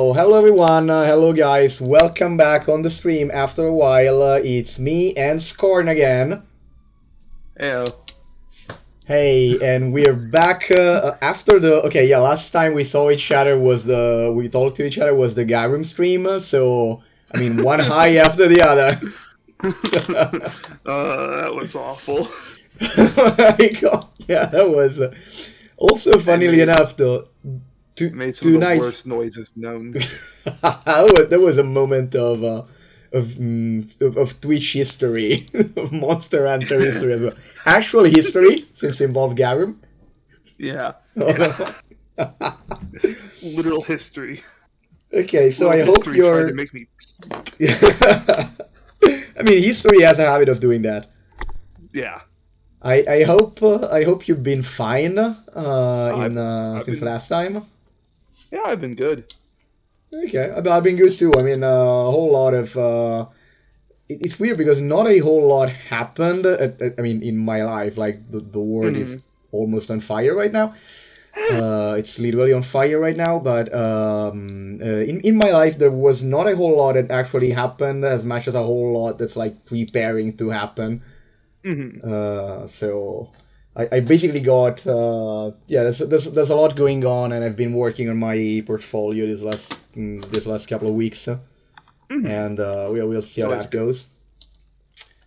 Oh, hello everyone. Hello guys. Welcome back on the stream after a while. It's me and Scorn again. Ew. Hey, and we're back after the okay, yeah, last time we saw each other was the we talked to each other was the Garum stream. So, I mean, one high after the other. That was awful. My God. Yeah, that was also I funnily made, enough though. made some Two of the nights worst noises known. there was a moment of Twitch history, of Monster Hunter history as well. Actual history, since it involved Garum. Yeah, yeah. Literal history. Okay, so Literal I hope history tried to you're. make me. I mean, history has a habit of doing that. Yeah. I hope you've been fine I've, in I've since been. last time. Yeah, I've been good. Okay, I've been good too. I mean, a whole lot of. It's weird because not a whole lot happened. I mean, in my life, like the world is Hmm. almost on fire right now. It's literally on fire right now. But in my life, there was not a whole lot that actually happened, as much as a whole lot that's like preparing to happen. Hmm. So I basically got yeah. There's a lot going on, and I've been working on my portfolio this last couple of weeks, Hmm. and we'll see It's how always that good. goes.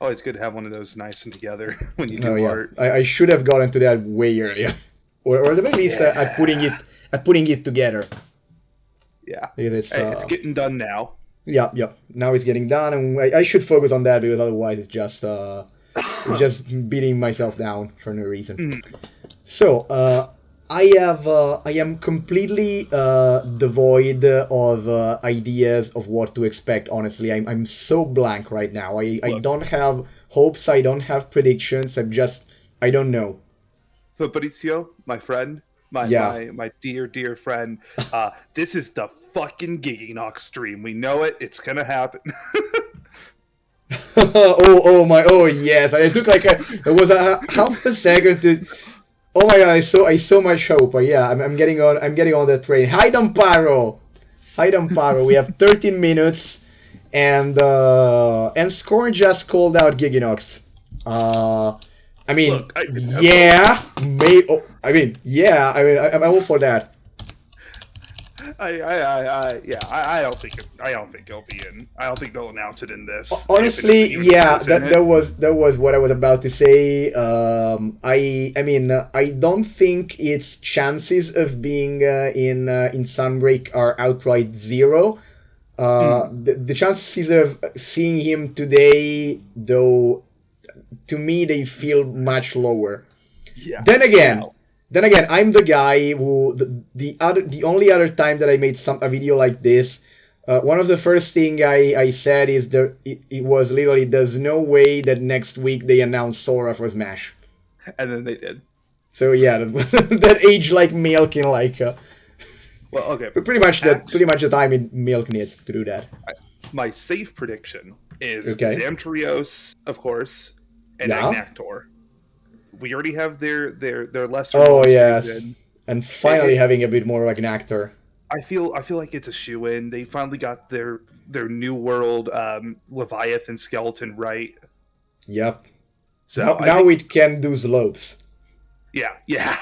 Always good to have one of those nice and together when you Oh do yeah, art. I should have gotten to that way earlier, or at the very least Yeah. at putting it together. Yeah. Because it's Hey, it's getting done now. yeah, now it's getting done, and I should focus on that because otherwise it's just beating myself down for no reason. Mhm. So, I am completely devoid of ideas of what to expect. Honestly, I'm so blank right now. I Look, don't have hopes. I don't have predictions. I don't know. Fabrizio, my friend, my Yeah. my my dear dear friend. This is the fucking Giginox stream. We know it. It's gonna happen. Oh my, oh yes. I took like it was a half a second to. Oh my god, I so much hope. Yeah, I'm getting on that train. Hi Damparo. Hi Damparo. We have 13 minutes, and Scorn just called out Giginox. I mean, Look, yeah, may. Oh, I mean, yeah. I mean, I'm all for that. yeah, I don't think he'll be in. I don't think they'll announce it in this. Honestly, Even if he yeah, is in it. that was what I was about to say. I mean, I don't think its chances of being in Sunbreak are outright zero. Mm, The chances of seeing him today, though, to me they feel much lower. yeah, Then yeah. again, I'm the guy who the only other time that I made a video like this, one of the first thing I said is it was literally there's no way that next week they announce Sora for Smash. And then they did. So yeah, that age like milk in like Well, okay. pretty Actually, much the time in milk needs to do that. my safe prediction is Okay. Zamtrios, of course, and Yeah. Agnactor. We already have their lesser Oh monsters yes, in. and finally It, having a bit more like an actor. I feel like it's a shoe in. They finally got their new world Leviathan skeleton right. Yep. So I Now think it can do slopes. yeah.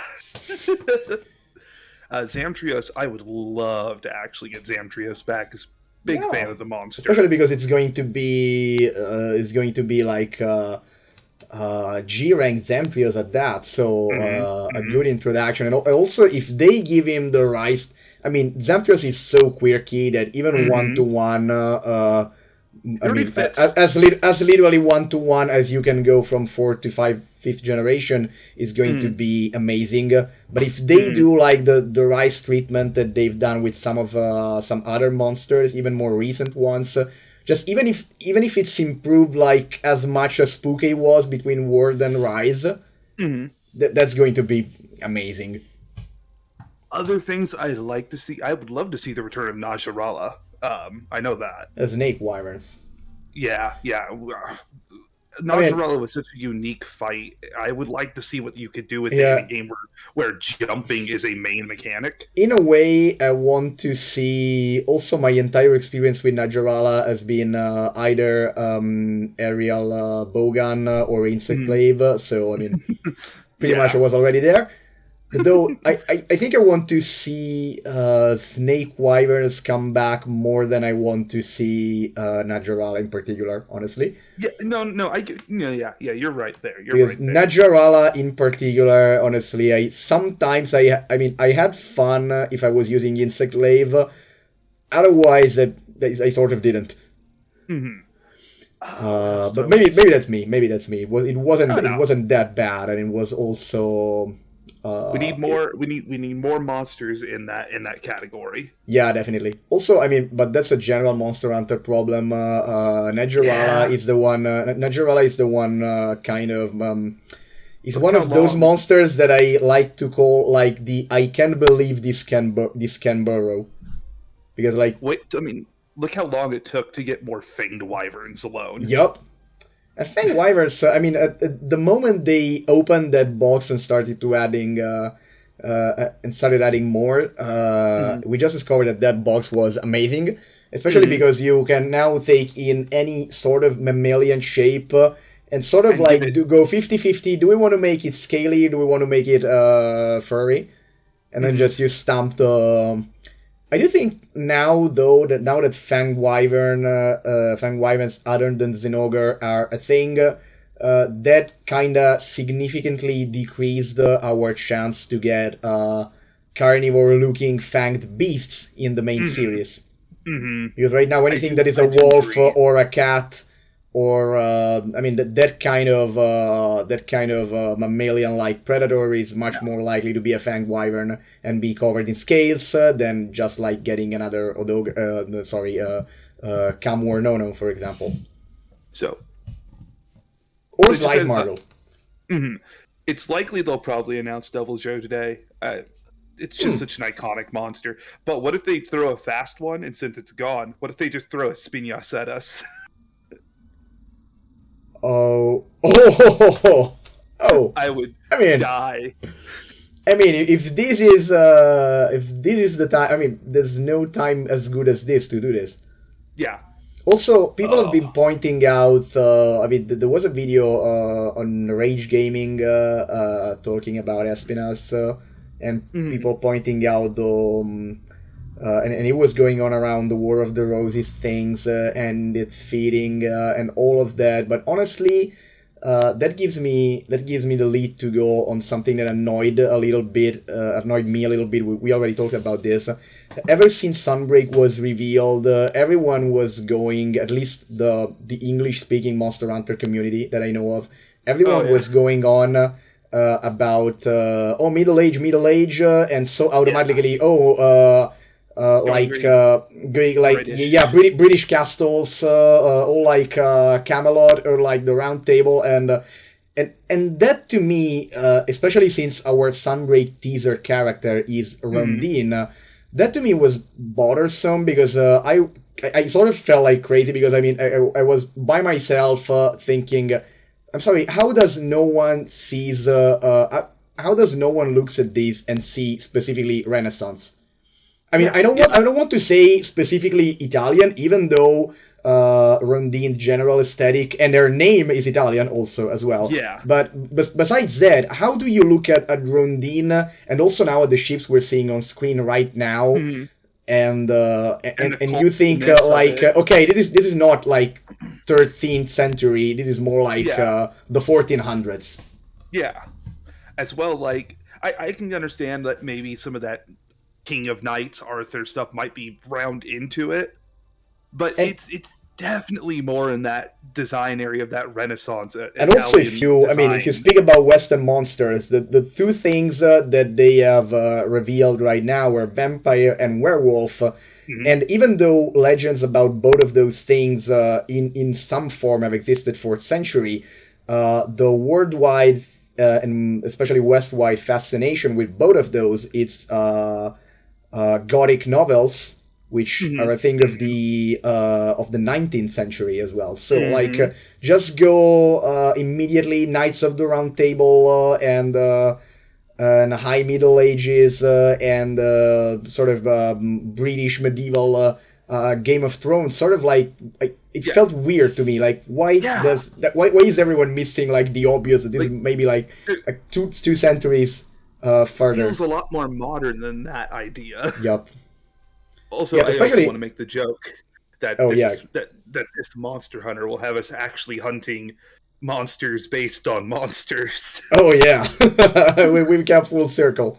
Zamtrios, I would love to actually get Zamtrios back. Cause big fan Yeah. of the monster. Especially because it's going to be like G rank Zamtrios at that, so Hmm. a Hmm. good introduction. And also, if they give him the rise, I mean, Zamtrios is so quirky that even one to Hmm. one, It I already mean, fits. as literally one to one as you can go from fourth to fifth generation is going to Mm, be amazing. But if they mm, do like the rise treatment that they've done with some other monsters, even more recent ones, just even if it's improved like as much as Spooky was between World and Rise, mm. that's going to be amazing. Other things I'd like to see. I would love to see the return of Najarala. I know that. Snake Wyverns. Yeah, yeah. I mean, Najarala was such a unique fight. I would like to see what you could do with it in a yeah, game where jumping is a main mechanic. in a way, I want to see also my entire experience with Najarala as being either aerial bowgun or insect Mm. glaive. So I mean, pretty much I Yeah. was already there. But though I think I want to see Snake Wyverns come back more than I want to see Najarala in particular, honestly. Yeah, no, I get, no, yeah, you're right there. You're Because right there. Najarala in particular, honestly, I mean I had fun if I was using Insect Glaive. Otherwise, I sort of didn't. Hmm. What else do I But want maybe to see? that's me. Maybe that's me. Oh It no, wasn't that bad, and it was also we need it, more. We need more monsters in that category. yeah, definitely. Also, I mean, but that's a general Monster Hunter problem. Yeah. Najarala is the one kind of is Look one how of those long. monsters that I like to call like the I can't believe this can burrow because like Wait, I mean, look how long it took to get more fanged wyverns alone. yup. And Fang Wyverns, at the moment they opened that box and started to adding and started adding more, Hmm. we just discovered that that box was amazing, especially Hmm. because you can now take in any sort of mammalian shape and sort of And give like it. do go 50-50. Do we want to make it scaly? Do we want to make it furry? And then Hmm. just use stamp the. I do think now, though, that now that Fang Wyverns other than Zinogre are a thing, that kind of significantly decreased our chance to get carnivore-looking fanged beasts in the main Hmm. series. Hmm. Because right now, anything that is a I do wolf agree. or a cat or I mean that kind of mammalian-like predator is much more likely to be a fanged wyvern and be covered in scales than just like getting another Camwar Nono, for example, So, or so just Slice as Margle. mhm. It's likely they'll probably announce Devil Joe today. It's just Hmm. such an iconic monster. But what if they throw a fast one, and since it's gone, what if they just throw a Spinax at us? Oh, oh, oh! I would I mean, die. if this is the time, I mean, there's no time as good as this to do this. Yeah. Also, people have been Oh. pointing out. I mean, there was a video on Rage Gaming talking about Espinas, and Mhm. people pointing out and it was going on around the War of the Roses things and it feeding and all of that. But honestly, that gives me the lead to go on something that annoyed me a little bit. We already talked about this. Ever since Sunbreak was revealed, everyone was going, at least the English speaking Monster Hunter community that I know of, Oh everyone yeah. was going on about middle age, and so Yeah. automatically Going like very going like yeah, British. British castles, all like Camelot or like the Round Table, and that to me, especially since our Sunbreak teaser character is Mhm. Rondine, that to me was bothersome because I sort of felt like crazy because I mean I was by myself thinking, I'm sorry, how does no one looks at this and see specifically Renaissance? I mean, Yeah. Yeah. I don't want to say specifically Italian, even though Rondine's general aesthetic and their name is Italian also as well. Yeah. But besides that, how do you look at Rondine and also now at the ships we're seeing on screen right now, Mhm. And the and you think coolness of it. okay, this is not like 13th century, this is more like Yeah. the 1400s. Yeah. As well, like I can understand that maybe some of that King of Knights, Arthur stuff might be round into it, but And it's definitely more in that design area of that Renaissance And also, Italian if you design. speak about Western monsters, the two things that they have revealed right now are vampire and werewolf. Mhm. And even though legends about both of those things in some form have existed for a century, the worldwide and especially westwide fascination with both of those, it's Gothic novels which are Mhm. a thing of the 19th century as well. So like Mhm. just go immediately Knights of the Round Table and High Middle Ages and sort of British medieval Game of Thrones. Sort of like it Yeah. felt weird to me. Like Yeah. why is everyone missing like the obvious that this is Like maybe like it two centuries feels further. a lot more modern than that idea. Yup. Also, Yeah, I also want to especially. make the joke that Oh yeah. this monster hunter will have us actually hunting monsters based on monsters. Oh yeah. We've come full circle.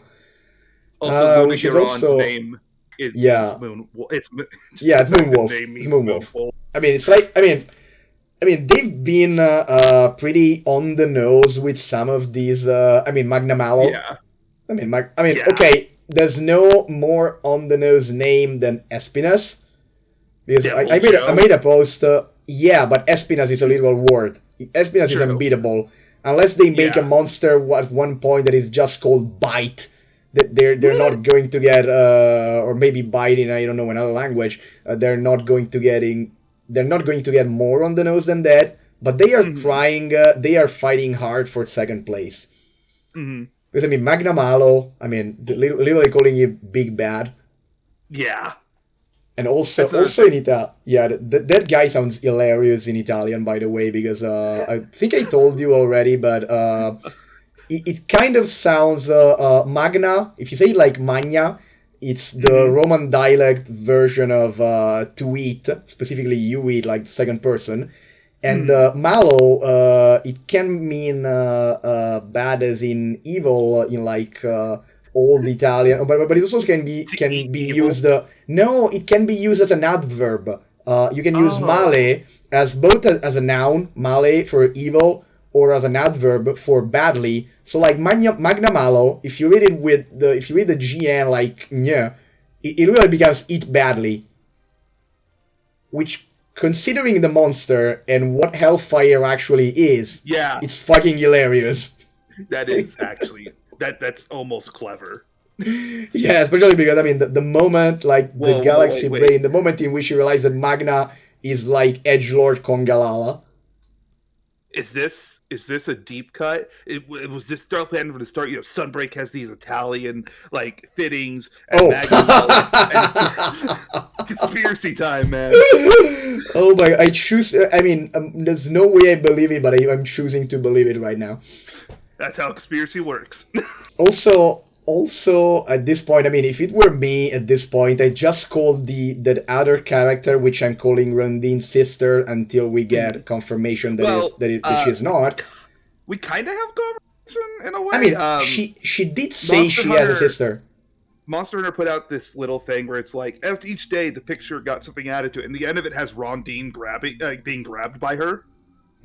Also, Which is Lunagoron's also name it means yeah. moon. It's just Yeah, the it's fact that Moonwolf. name It's means Moonwolf. moon. I mean, it's like I mean, they've been pretty on the nose with some of these. I mean, Magna Malo. Yeah, I mean, yeah, okay. There's no more on the nose name than Espinas because Devil I Joe. made a post. Yeah, but Espinas is a literal word. Espinas is True. unbeatable unless they make a Yeah. monster at one point that is just called Bite. That they're not going to get or maybe Bite in I don't know another language. They're not going to get more on the nose than that. But they are Hmm. trying. They are fighting hard for second place. Hmm. Because I mean, Magna Malo. I mean, literally calling it Big Bad. Yeah. And That's another also thing. in Italy, yeah, that guy sounds hilarious in Italian, by the way, because I think I told you already, but it kind of sounds Magna. If you say like Magna, it's the Hmm. Roman dialect version of to eat, specifically you eat, like second person. And Hmm. Malo, it can mean bad as in evil in like old Italian, but it also To eat can be evil. used. No, it can be used as an adverb. You can use Oh. male as both as a noun, male for evil, or as an adverb for badly. So like Magna Malo, if you read the GN like nya, it really becomes eat badly, which considering the monster and what Hellfire actually is, Yeah. it's fucking hilarious. That is actually that's almost clever. Yeah, especially because I mean the moment like the Whoa, galaxy wait. brain, the moment in which you realize that Magna is like Edgelord Kongalala. Is this a deep cut? It was this start plan from the start. You know, Sunbreak has these Italian like fittings, and Oh. Magna Malo, and conspiracy time, man. Oh my! I choose. I mean, there's no way I believe it, but I'm choosing to believe it right now. That's how conspiracy works. Also at this point, I mean, if it were me at this point, I just called the that other character, which I'm calling Rondin's sister, until we Mhm. get confirmation Well, that she's not. we kind of have conversation in a I way. mean, she did say Monster she has a Hunter sister. Monster Hunter put out this little thing where it's like after each day the picture got something added to it, and the end of it has Rondine being grabbed by her,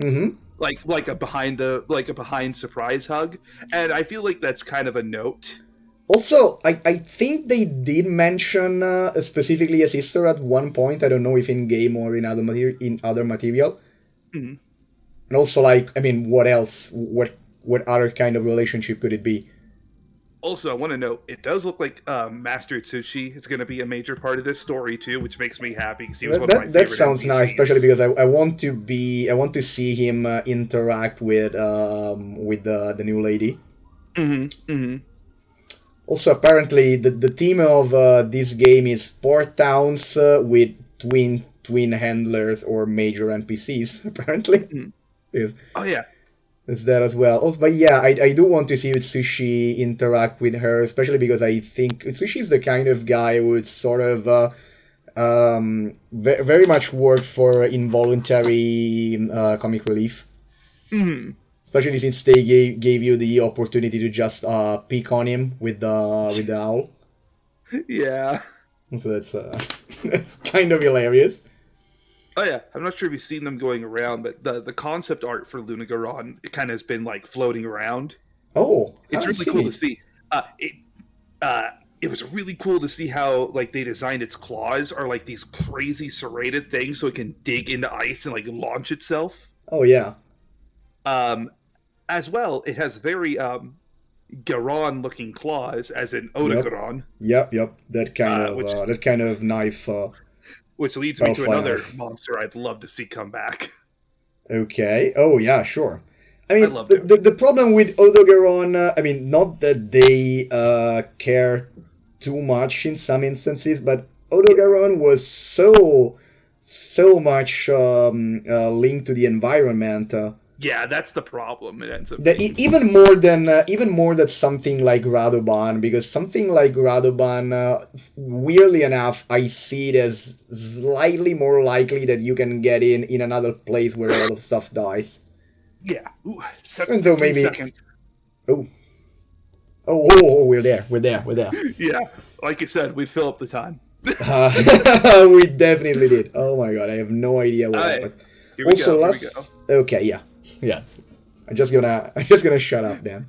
Mm-hmm. like a behind surprise hug, and I feel like that's kind of a note. Also, I think they did mention specifically a sister at one point. I don't know if in game or in other material. Mhm. And also, like, I mean, what else? What other kind of relationship could it be? Also, I want to note it does look like Master Tsushi is going to be a major part of this story too, which makes me happy because he was one of my That favorite sounds nice, especially NPCs. because I want to see him interact with the new lady. Hmm. Hmm. Also, apparently, the theme of this game is port towns with twin handlers or major NPCs. Apparently, Hmm. is Oh yeah, is that as well. Also, but yeah, I do want to see Sushi interact with her, especially because I think Sushi is the kind of guy who would sort of very much works for involuntary comic relief. hmm, Especially since they gave you the opportunity to just pick on him with the owl. yeah. So that's that's kind of hilarious. Oh yeah, I'm not sure if you've seen them going around, but the concept art for Lunagoron it kind of has been like floating around. Oh, I It's haven't really seen cool to it. see. It it was really cool to see how like they designed its claws are like these crazy serrated things, so it can dig into ice and like launch itself. Oh yeah. Um, as well, it has very Garon looking claws, as in Yep. Odogaron. Yep. That kind of knife. Which leads me to Butterfly another knife. monster I'd love to see come back. Okay. Oh yeah, sure. I mean, love the problem with Odogaron, I mean, not that they care too much in some instances, but Odogaron was so much linked to the environment. Yeah, that's the problem. It ends up That being. even more than something like Radoban, because something like Radoban, weirdly enough, I see it as slightly more likely that you can get in another place where a lot of stuff dies. Yeah. Ooh, And though 15 maybe seconds. We're there. Yeah, like you said, we'd fill up the time. We definitely did. Oh my god, I have no idea what Alright, happens. Here we Also, go. okay, yeah. I'm just gonna shut up then.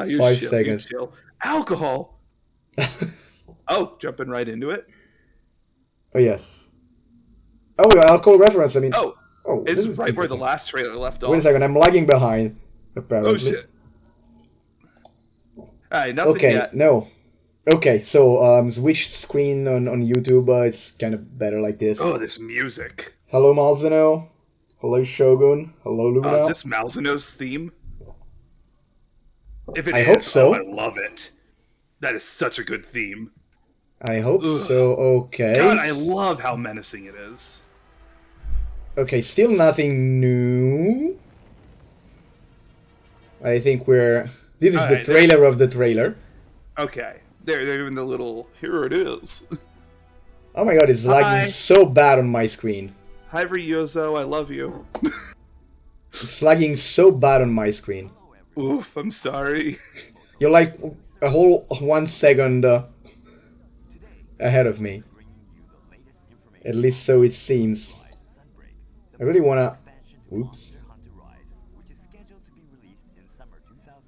You 5 chill, seconds. You chill. Alcohol. Oh, jumping right into it. Oh yes. Oh, alcohol reference. I mean. Oh, this it's is right where the interesting. last trailer left off. Wait a second, I'm lagging behind. Apparently. Oh shit. Alright, nothing Okay, yet. no. Okay, so switch screen on YouTube. It's kind of better like this. Oh, this music. Hello, Malzeno. Hello, Shogun. Hello, Luna. Is this Malzeno's theme? If it I is, hope so. I love it. That is such a good theme. I hope so. Okay. God, I love how menacing it is. Okay, still nothing new. I think we're... This is the trailer of the trailer. Okay. They're doing the little... Here it is. Oh my god, it's lagging so bad on my screen. Hi, Ryuzo. I love you. It's lagging so bad on my screen. Oof, I'm sorry. You're like a whole 1 second ahead of me. At least so it seems. I really wanna... Oops.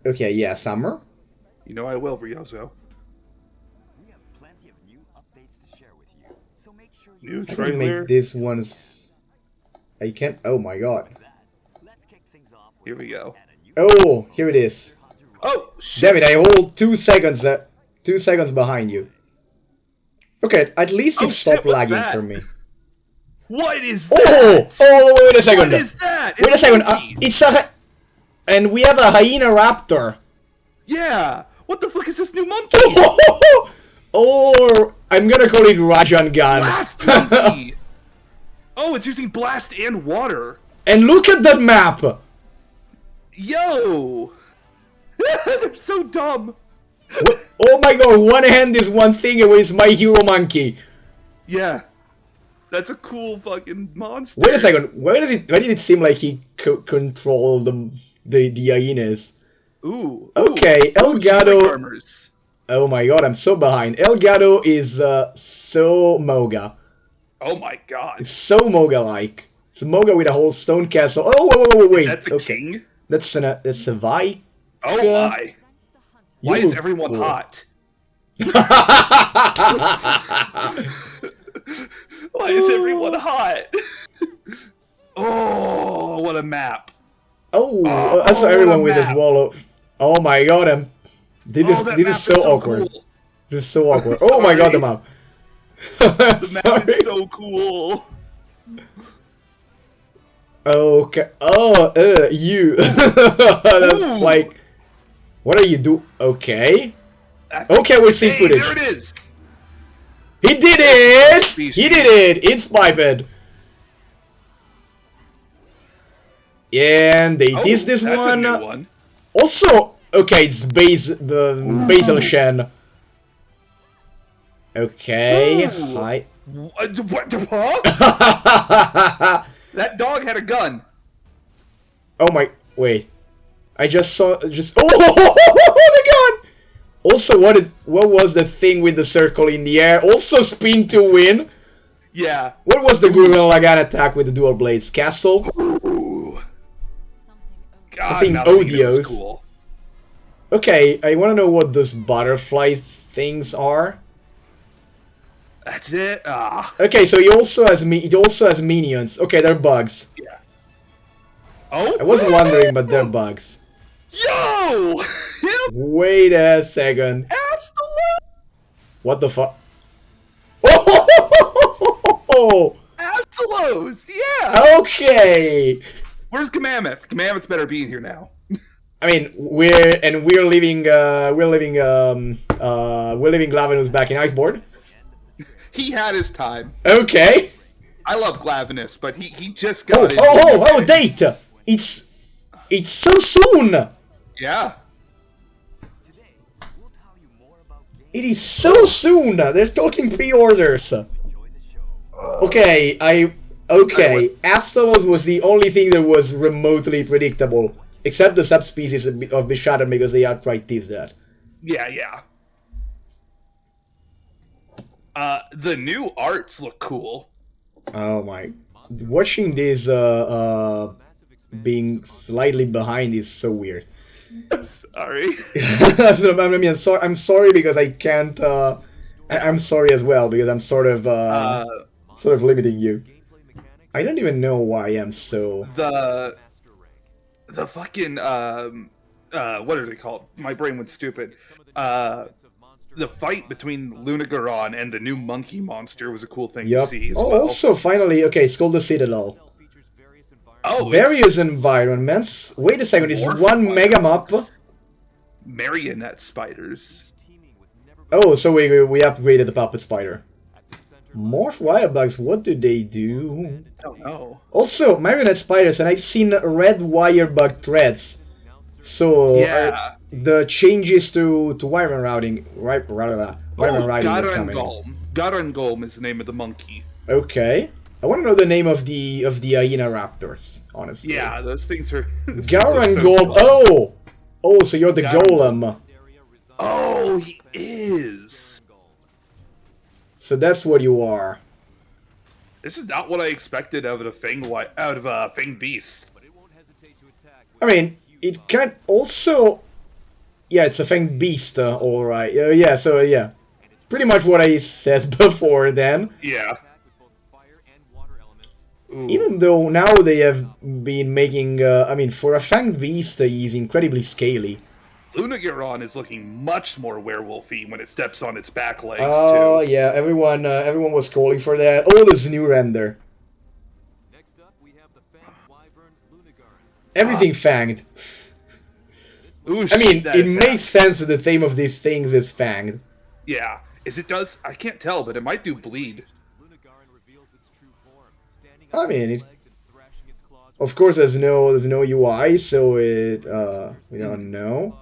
Okay, yeah, summer. You know I will, Ryuzo. New I trailer. can make this one's... I can't... Oh my god. Here we go. Oh, here it is. Oh, shit. David, I hold 2 seconds 2 seconds behind you. Okay, at least it stopped lagging for me. What is that? Oh, wait a second. What is that? Wait a second. It's a... And we have a hyena raptor. Yeah. What the fuck is this new monkey? Oh, I'm gonna call it Rajan Gun. Blast monkey. Oh, it's using blast and water. And look at that map. Yo. They're so dumb. Oh my god, one hand is one thing away is My Hero Monkey. Yeah. That's a cool fucking monster. Wait a second. Why did it seem like he controlled the hyenas? Ooh. Okay, Elgato. Farmers. Oh my god, I'm so behind. Elgato is so Moga. Oh my god. It's so Moga-like. It's Moga with a whole stone castle. Oh, wait. Is that the king? That's a Vi. Oh my. Why is everyone hot? Why is everyone hot? Oh, what a map. Oh, I saw everyone with his wall. Oh my god, this is so awkward. Cool. This is so awkward. Oh my god, the map. The map is so cool. Okay. Oh, you. That's like, what are you do? Okay. Okay, we'll see footage. There it is. He did it. He did it. It's piped. And they teased this one. A new one. Also, okay, it's Basil Shen. Okay, hi. What the fuck? That dog had a gun. Oh my, wait. I just saw, oh, the gun! Also, what was the thing with the circle in the air? Also, spin to win. Yeah. What was the Gurren Lagann attack with the dual blades? Castle? Ooh. God, Something odious. Cool. Okay, I want to know what those butterfly things are. That's it. Ah. Okay, so he also has minions. Okay, they're bugs. Yeah. Oh. I was wondering, but they're bugs. Yo! Hell Wait a second. Astalos! What the fuck? Oh! Astalos! Yeah! Okay! Where's Gamammoth? Gamammoth better be in here now. I mean, we're leaving Glavenus back in Iceborne. He had his time. Okay. I love Glavenus, but he just got it. Date! It's so soon! Yeah. It is so soon! They're talking pre-orders. Okay, Astalos was the only thing that was remotely predictable. Except the subspecies of Bishadan because they outright teased that. Yeah. The new arts look cool. Oh my... Watching this being slightly behind is so weird. I'm sorry. I mean, I'm sorry because I can't... I'm sorry as well because I'm sort of limiting you. I don't even know why I'm so... The fucking what are they called? My brain went stupid. The fight between Lunagoron and the new monkey monster was a cool thing to see as well. Also, finally, okay, it's called the Citadel. Oh, various environments. Wait a second, it's one mega map. Marionette spiders. Oh, so we upgraded the puppet spider. Morph wirebugs, what do they do? I don't know. Also, marionette spiders, and I've seen red wirebug threads. So, yeah. The changes to Wyvern routing, Wyvern routing are coming. Garangolm is the name of the monkey. Okay. I want to know the name of the hyena raptors, honestly. Yeah, those things are... Garangolm, so Oh, so you're the golem. Oh, he is. So that's what you are. This is not what I expected out of a Fang Beast. I mean, it can also... Yeah, it's a Fang Beast, alright. Yeah, so yeah. Pretty much what I said before then. Yeah. Ooh. Even though now they have been making... I mean, for a Fang Beast, he's incredibly scaly. Lunagoron is looking much more werewolfy when it steps on its back legs, Oh, too. yeah, everyone was calling for that. Oh, this new render. Next up, we have the Fanged Wyvern Lunagoron. Everything fanged. Ooh, I mean, it makes makes sense that the theme of these things is fanged. Yeah. It does... I can't tell, but it might do bleed. Lunagoron reveals its true form, standing I on mean, its legs and thrashing its claws. Of course, there's no UI, so it we don't know.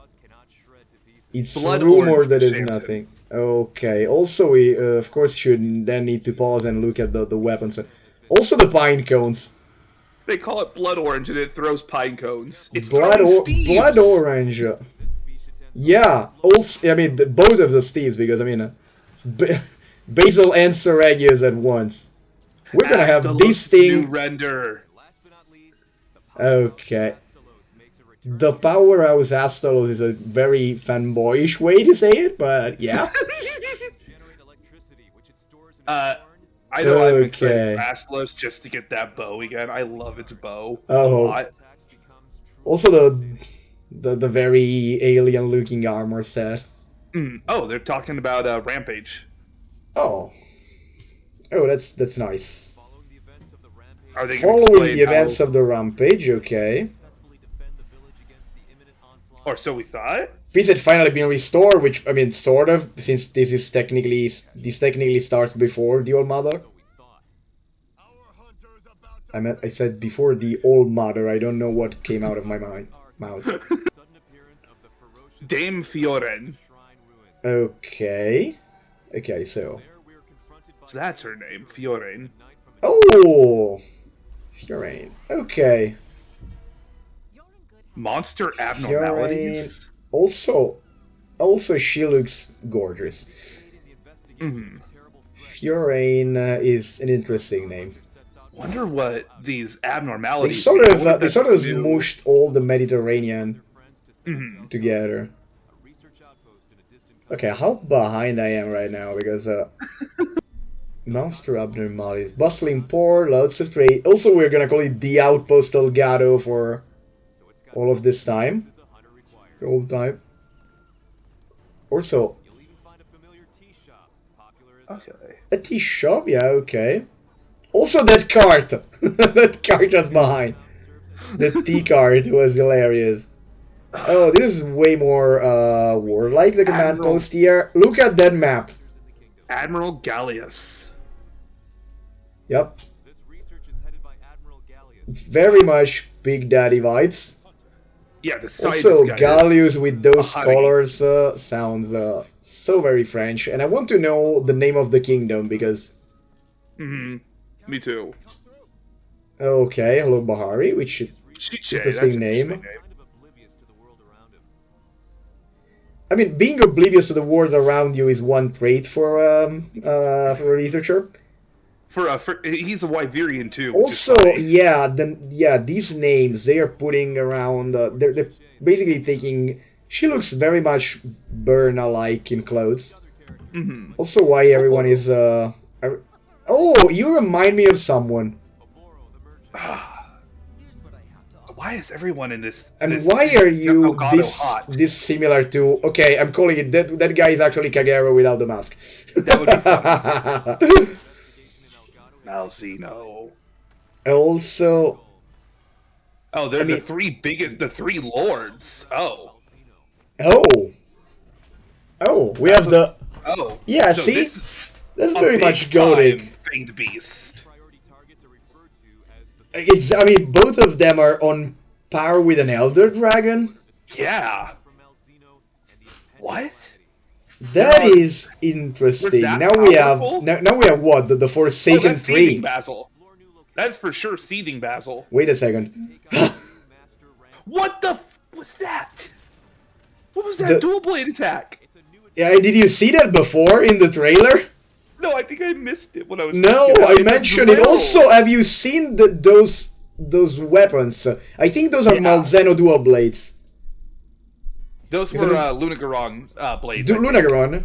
It's Blood rumored orange that it's shampoo. nothing. Okay. Also, we of course should then need to pause and look at the weapons. Also, the pine cones. They call it blood orange, and it throws pine cones. It's Blood Steves. orange. Yeah. Also, I mean, both of the Steves, because I mean, it's Basil and Seragius at once. We're gonna have Astalos this thing. new render. Last but not least, the power Okay. Astalos makes a return. The powerhouse Astalos is a very fanboyish way to say it, but yeah. Generate electricity, which it stores in its I know I've been Okay. excited for Astalos just to get that bow again. I love its bow. Oh. A lot. attacks becomes true. Also the very alien-looking armor set. Oh, they're talking about Rampage. Oh. Oh, that's nice. Following the events of the rampage, Are they gonna Following explain the events how- of the rampage, okay. successfully defend the village against the imminent onslaught. Or so we thought? Peace had finally been restored, which I mean, sort of, since this technically starts before the Old Mother. So we thought. I said before the Old Mother. I don't know what came out of my mouth. Sudden appearance of the ferocious Dame Fioren. shrine ruins. Okay. Okay, so. There we are confronted by So that's her name, Fioren. Knight from Oh! Furain. Okay. Monster abnormalities. Also, she looks gorgeous. the investigation Mhm. of a terrible Furain is an interesting name. Wonder what these They abnormalities sort mean. I of wonder if they that's sort of new. smooshed all the Mediterranean Mhm. together. a research outpost in a distant country. Okay, how behind I am right now because monster abnormalities, bustling port, loads of trade. Also, we're gonna call it the Outpost Elgato for So it's got all of this time, a hunter required. the whole time. Also, You'll even find a familiar tea shop, popular as Okay. a tea shop, yeah, okay. Also that cart! That cart just behind. The tea cart was hilarious. Oh, this is way more warlike, the command Admiral- post here. Look at that map. Admiral Gallius. Yep. This research is headed by Admiral Gallius. Very much Big Daddy vibes. Yeah, the scientist Also, guy. Gallius with those Honey. colors sounds so very French. And I want to know the name of the kingdom because... Mm-hmm. Me too. Okay, hello Bahari, which is Chiche, interesting that's an name. interesting Kind of oblivious to the world around him. I mean, being oblivious to the world around you is one trait for a researcher. He's a Wyverian too. which is Also, funny. yeah, these names they are putting around. They're basically thinking she looks very much Berna-like in clothes. Mhm. Also, why everyone is oh, you remind me of someone. Why is everyone in this? And this why are you Elgato this hot? this similar to? Okay, I'm calling it that guy is actually Kagero without the mask. That would be funny. Malzeno. Also, Oh, they're I mean- the three lords. Oh, we have the oh. yeah. So See, this that's a very big much goaded. time Fanged beast. Priority targets are referred to as the I mean, both of them are on par with an Elder Dragon. Yeah. from Malzeno and the impending What? calamity. That Yeah. is interesting. that Now we have powerful? now we have what the Oh, Forsaken that's seething 3. basil. That's for sure seething basil. Wait a second. Take out the master rank. What the f was that? What was that The- dual blade attack? It's a new Yeah, did you see that before in the trailer? No, I think I missed it when I was. No, thinking about I it. It's a mentioned it. drill. Also, have you seen those weapons? I think those are Yeah. Malzeno dual blades. Those Is were it Lunagaron blades. I think. Lunagaron.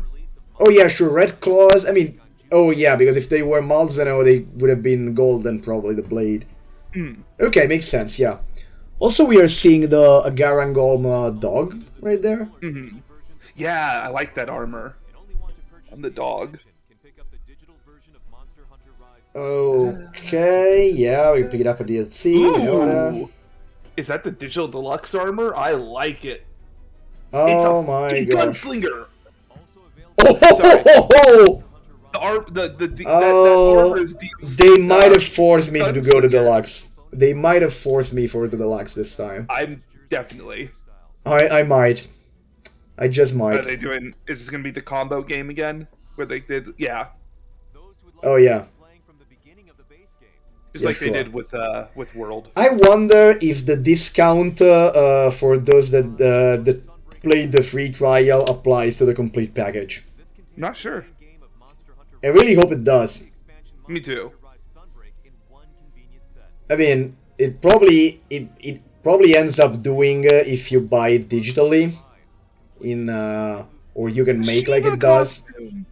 Oh yeah, sure. Red claws. I mean, oh yeah, because if they were Malzeno, they would have been golden, probably the blade. Mm. Okay, makes sense. Yeah. Also, we are seeing the Garangolm dog right there. Mhm. Yeah, I like that armor. and only want to purchase I'm the dog. can pick up the digital version of Monster Hunter Rise. Okay, yeah, we can pick it up at DLC. We know that. Ooh. Is that the digital deluxe armor? I like it. Oh It's a my fucking god. gunslinger. Also available Oh, ho, ho, ho, ho. That Oh, armor is deep. They might have forced me to go to Gunslinger. deluxe. They might have forced me for the deluxe this time. I'm definitely. I might. I just Are might. they doing? Is this gonna be the combo game again? Where they did? Yeah, those who would like Oh, to yeah. keep playing from the beginning of the base game. just Yeah, like sure. they did with World. I wonder if the discount for those that played the free trial applies to the complete package. This continues Not sure. the game of Monster Hunter I really hope it does. expansion Me Monster too. Hunter Rise Sunbreak in one convenient set. I mean, it probably ends up doing if you buy it digitally, or you can make like Shiva it does. costume.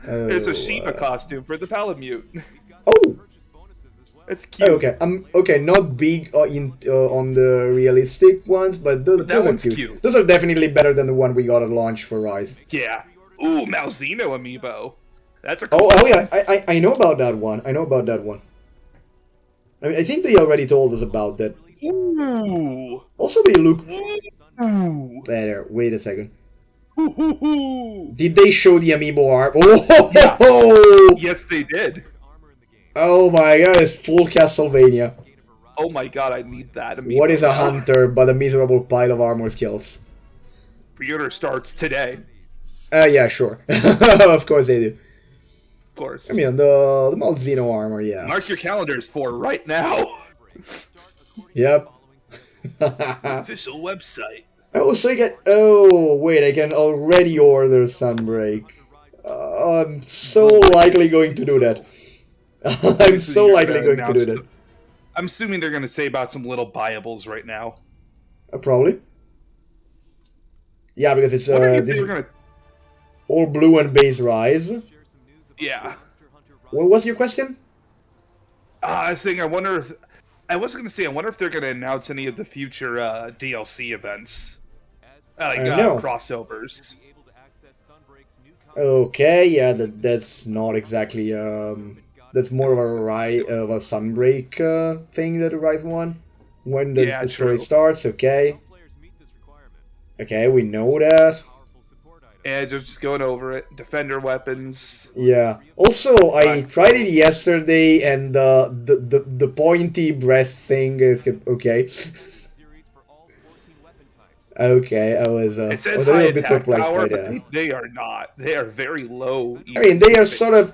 Oh, There's a Shiva costume for the Palamute. We've got Oh! some purchase bonuses as well. It's cute. Oh, okay. Okay. Not big on the realistic ones, but those, But that those are one's cute. cute. Those are definitely better than the one we got at launch for Rise. Yeah. Ooh, Malzeno amiibo. That's a cool. Oh yeah. I know about that one. I know about that one. I mean, I think they already told us about that. Ooh. Also, they look Ooh. better. Wait a second. Ooh. Did they show the amiibo art? Oh! Yes, they did. Armor in the game. Oh my god, it's full Castlevania. Gain a variety Oh my god, I need that amiibo. What is a now. hunter but a miserable pile of armor skills? Pre-order starts today. Yeah, sure. Of course they do. Of course. I mean, the Malzeno armor, yeah. Mark your calendars for right now. Yep. Official website. Oh, so I can. Oh, wait, I can already order Sunbreak. I'm so likely going to do that. I'm so You're likely gonna going to do announce that. some- I'm assuming they're going to say about some little buyables right now. Probably. Yeah, because it's Wondering if this they were going to. all blue and base Rise. Share some news about Yeah. Monster Hunter Rise. What was your question? I was saying, I wonder if. I was going to say, I wonder if they're going to announce any of the future DLC events. Like No. crossovers. Okay, yeah, that's not exactly that's more of a Sunbreak thing that the Rise one. When Yeah, the story true. starts, okay. Okay, we know that. And just going over it. Defender weapons. Yeah. Also, I tried it yesterday, and the pointy breath thing is okay. Okay, I was It I says was a high little bit attack perplexed power, by but that. they are not. They are very low. I mean, they are sort of.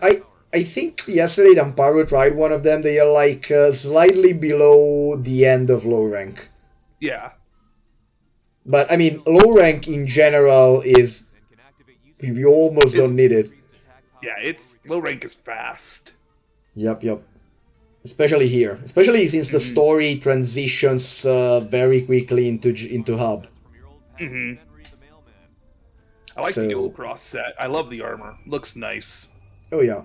I think yesterday Damparo tried one of them. They are like slightly below the end of low rank. Yeah. But I mean, low rank in general is you almost don't need it. Yeah, it's low rank is fast. Yep. Especially here, especially since the story transitions very quickly into hub. Mm-hmm. I like the dual cross set. I love the armor. Looks nice. Oh yeah.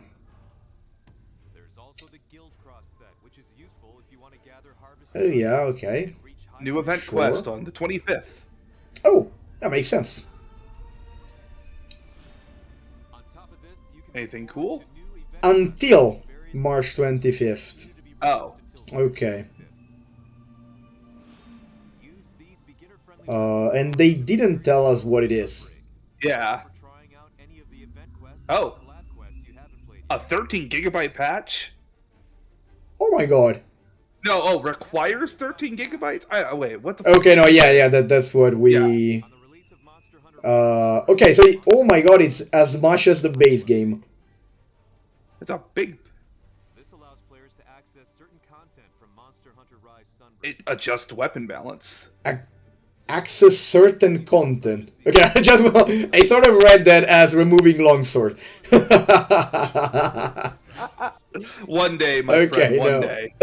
There's also the guild cross set, which is useful if you want to gather harvest. Oh yeah. Okay. New event Sure. quest on the 25th. Oh, that makes sense. On top of this, you can Anything cool? Until March 25th. Oh. Okay. And they didn't tell us what it is. Yeah. Oh. A 13 gigabyte patch? Oh my god. No, requires 13 gigabytes? Wait, what the Okay, no, yeah, that's what we... okay, so, oh my god, it's as much as the base game. It's a big... This allows players to access certain content from Monster Hunter Rise Sunbreak. It adjusts weapon balance. Access certain content. Okay, I sort of read that as removing longsword. One day, my friend, one day.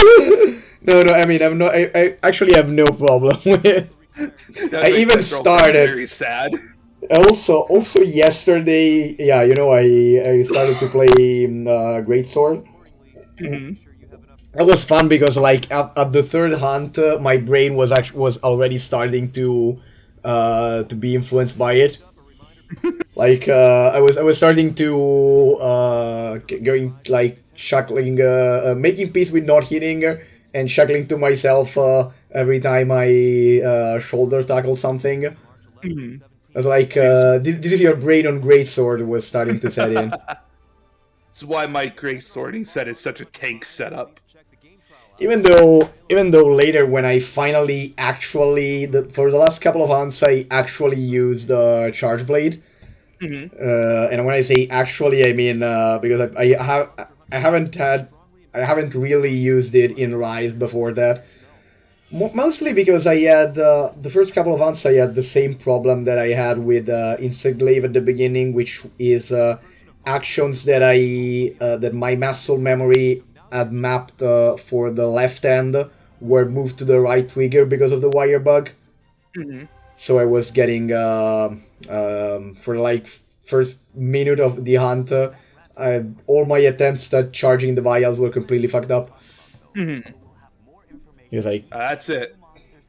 No, I mean, I actually have no problem with it. I even started. Very sad. Also yesterday, yeah, I started to play Greatsword. Mm-hmm. That was fun because, like, at the third hunt, my brain was already starting to be influenced by it. Like, I was starting to going like chuckling, making peace with not hitting, and chuckling to myself every time I shoulder tackle something. Mm-hmm. I was like, this is your brain on Greatsword was starting to set in. That's why my great sorting set is such a tank setup. Even though later when I finally actually for the last couple of hunts I actually used the charge blade, and when I say actually I mean because I haven't really used it in Rise before that. Mostly because I had the first couple of hunts I had the same problem that I had with Insect Glaive at the beginning, which is actions that that my muscle memory had mapped for the left hand were moved to the right trigger because of the wire bug. Mm-hmm. So I was getting for like first minute of the hunt, all my attempts at charging the vials were completely fucked up. Mm-hmm. He was like, That's it.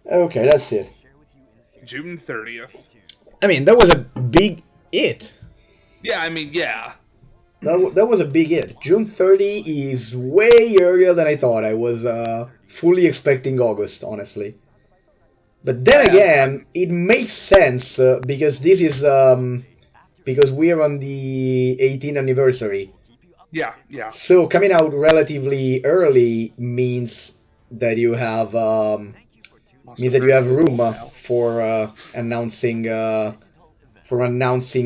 Okay, that's it. June 30th. I mean, that was a big it. Yeah, I mean, yeah. That was a big hit. June 30 is way earlier than I thought. I was fully expecting August, honestly. But then again, it makes sense because this is because we are on the 18th anniversary. Yeah. So coming out relatively early means that you have room for announcing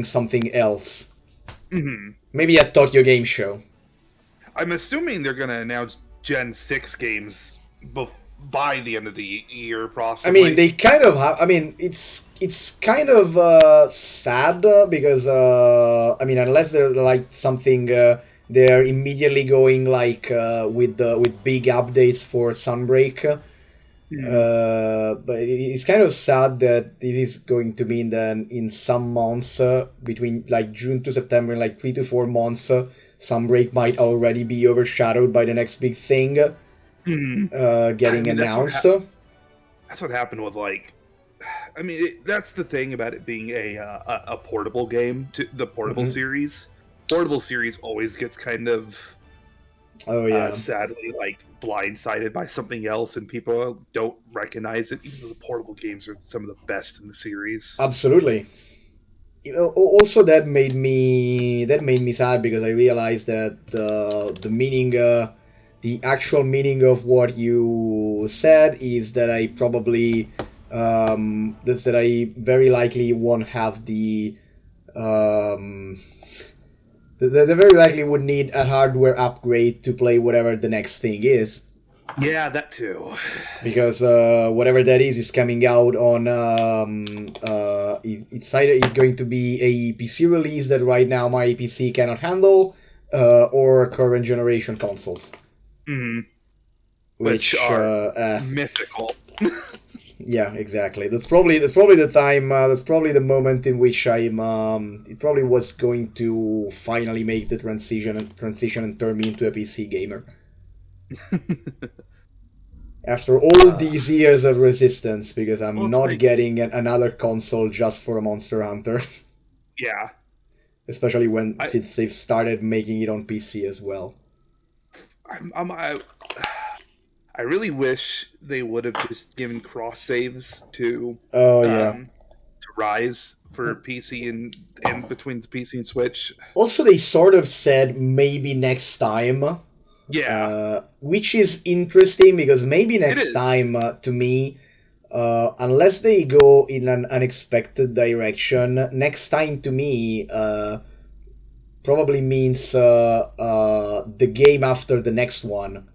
something else. Mm-hmm. Maybe a Tokyo Game Show. I'm assuming they're going to announce Gen 6 games by the end of the year, possibly. I mean, they kind of have... I mean, it's kind of sad because, I mean, unless they're like something... they're immediately going like with big updates for Sunbreak. But it's kind of sad that this is going to mean that in some months, between like June to September, in like 3 to 4 months, Sunbreak might already be overshadowed by the next big thing getting announced. That's what happened with like I mean, that's the thing about it being a portable game, to the portable series. Portable series always gets kind of Oh yeah. sadly like blindsided by something else, and people don't recognize it. Even though the portable games are some of the best in the series. Absolutely. Also that made me sad because I realized that the meaning, the actual meaning of what you said is that I probably that's that I very likely won't have um, they very likely would need a hardware upgrade to play whatever the next thing is. Yeah, that too. Because whatever that is coming out on it's either it's going to be a PC release that right now my PC cannot handle, or current generation consoles, Which which are mythical. yeah, exactly. That's probably the time. That's probably the moment in which I'm. It probably was going to finally make the transition and turn me into a PC gamer. After all these years of resistance, because I'm Well, it's not like, getting another console just for a Monster Hunter. yeah, Especially I, since they've started making it on PC as well. I really wish they would have just given cross saves Oh yeah. to Rise for PC and between the PC and Switch. Also, they sort of said maybe next time, Yeah, which is interesting because maybe it next is. time, to me, unless they go in an unexpected direction, next time to me probably means the game after the next one.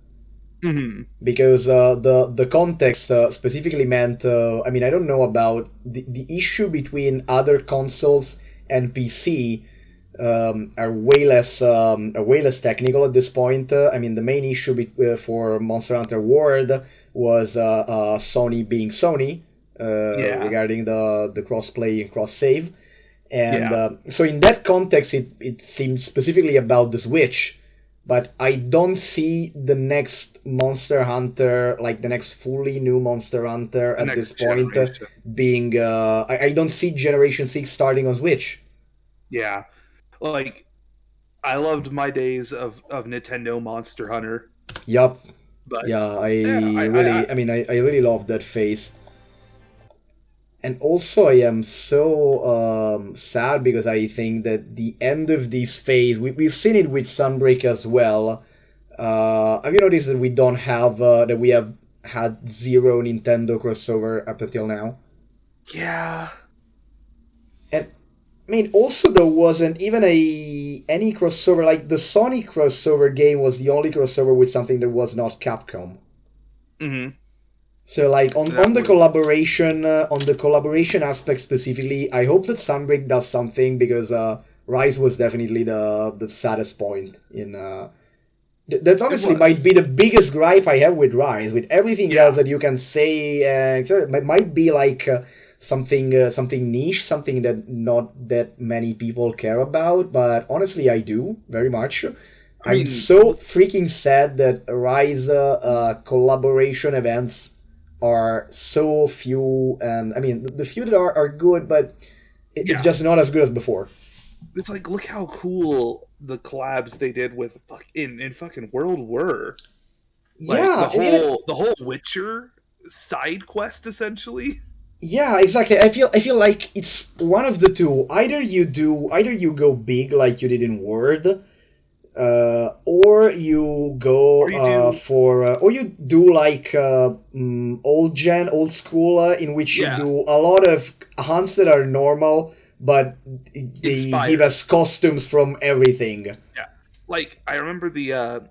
Mm-hmm. Because the context specifically meant, I mean, I don't know about the issue between other consoles and PC, are way less technical at this point. I mean, the main issue for Monster Hunter World was Sony being Sony, Yeah, regarding the cross-play and cross-save. And yeah, so in that context, it seems specifically about the Switch, but I don't see the next Monster Hunter, like the next fully new Monster Hunter the at this next point, generation. being. I don't see Generation 6 starting on Switch. Yeah, like I loved my days of Nintendo Monster Hunter, Yup. but Yeah, yeah, I mean, I really love that phase. And also, I am so sad because I think that the end of this phase, we've seen it with Sunbreak as well. Have you noticed that that we have had zero Nintendo crossover up until now? yeah. And I mean, also there wasn't even any crossover. Like the Sonic crossover game was the only crossover with something that was not Capcom. Mm-hmm. So like That was on the collaboration aspect specifically, I hope that Sunbreak does something because Rise was definitely the saddest point in that it honestly might was. be the biggest gripe I have with Rise. With everything else Yeah, that you can say, it might be like something niche, something that not that many people care about. But honestly, I do very much. I I'm mean, so freaking sad that Rise collaboration events are so few, and I mean the few that are good, but it's yeah. just not as good as before. It's like look how cool the collabs they did with in fucking World were. Like Yeah, and even the whole Witcher side quest essentially. yeah, exactly. I feel like it's one of the two. Either you go big like you did in Word, or you go Or you do or you do like old school, in which you yeah, do a lot of hunts that are normal, but they give inspired. us costumes from everything. Yeah. Like I remember the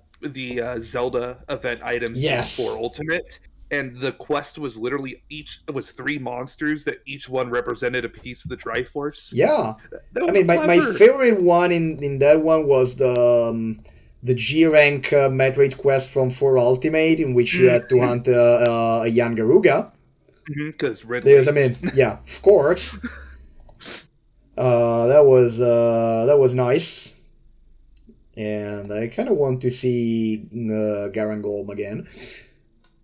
Zelda event items in 4 Yes. Ultimate, and the quest was literally each it was 3 monsters that each one represented a piece of the Triforce. Yeah. That I was mean, my clever. favorite one in that one was the G rank Metroid quest from 4 Ultimate, in which you had to Mm-hmm. hunt a young Garuga. Because Because I Ridley. mean, yeah, of course, that was nice, and I kind of want to see Garangolm again.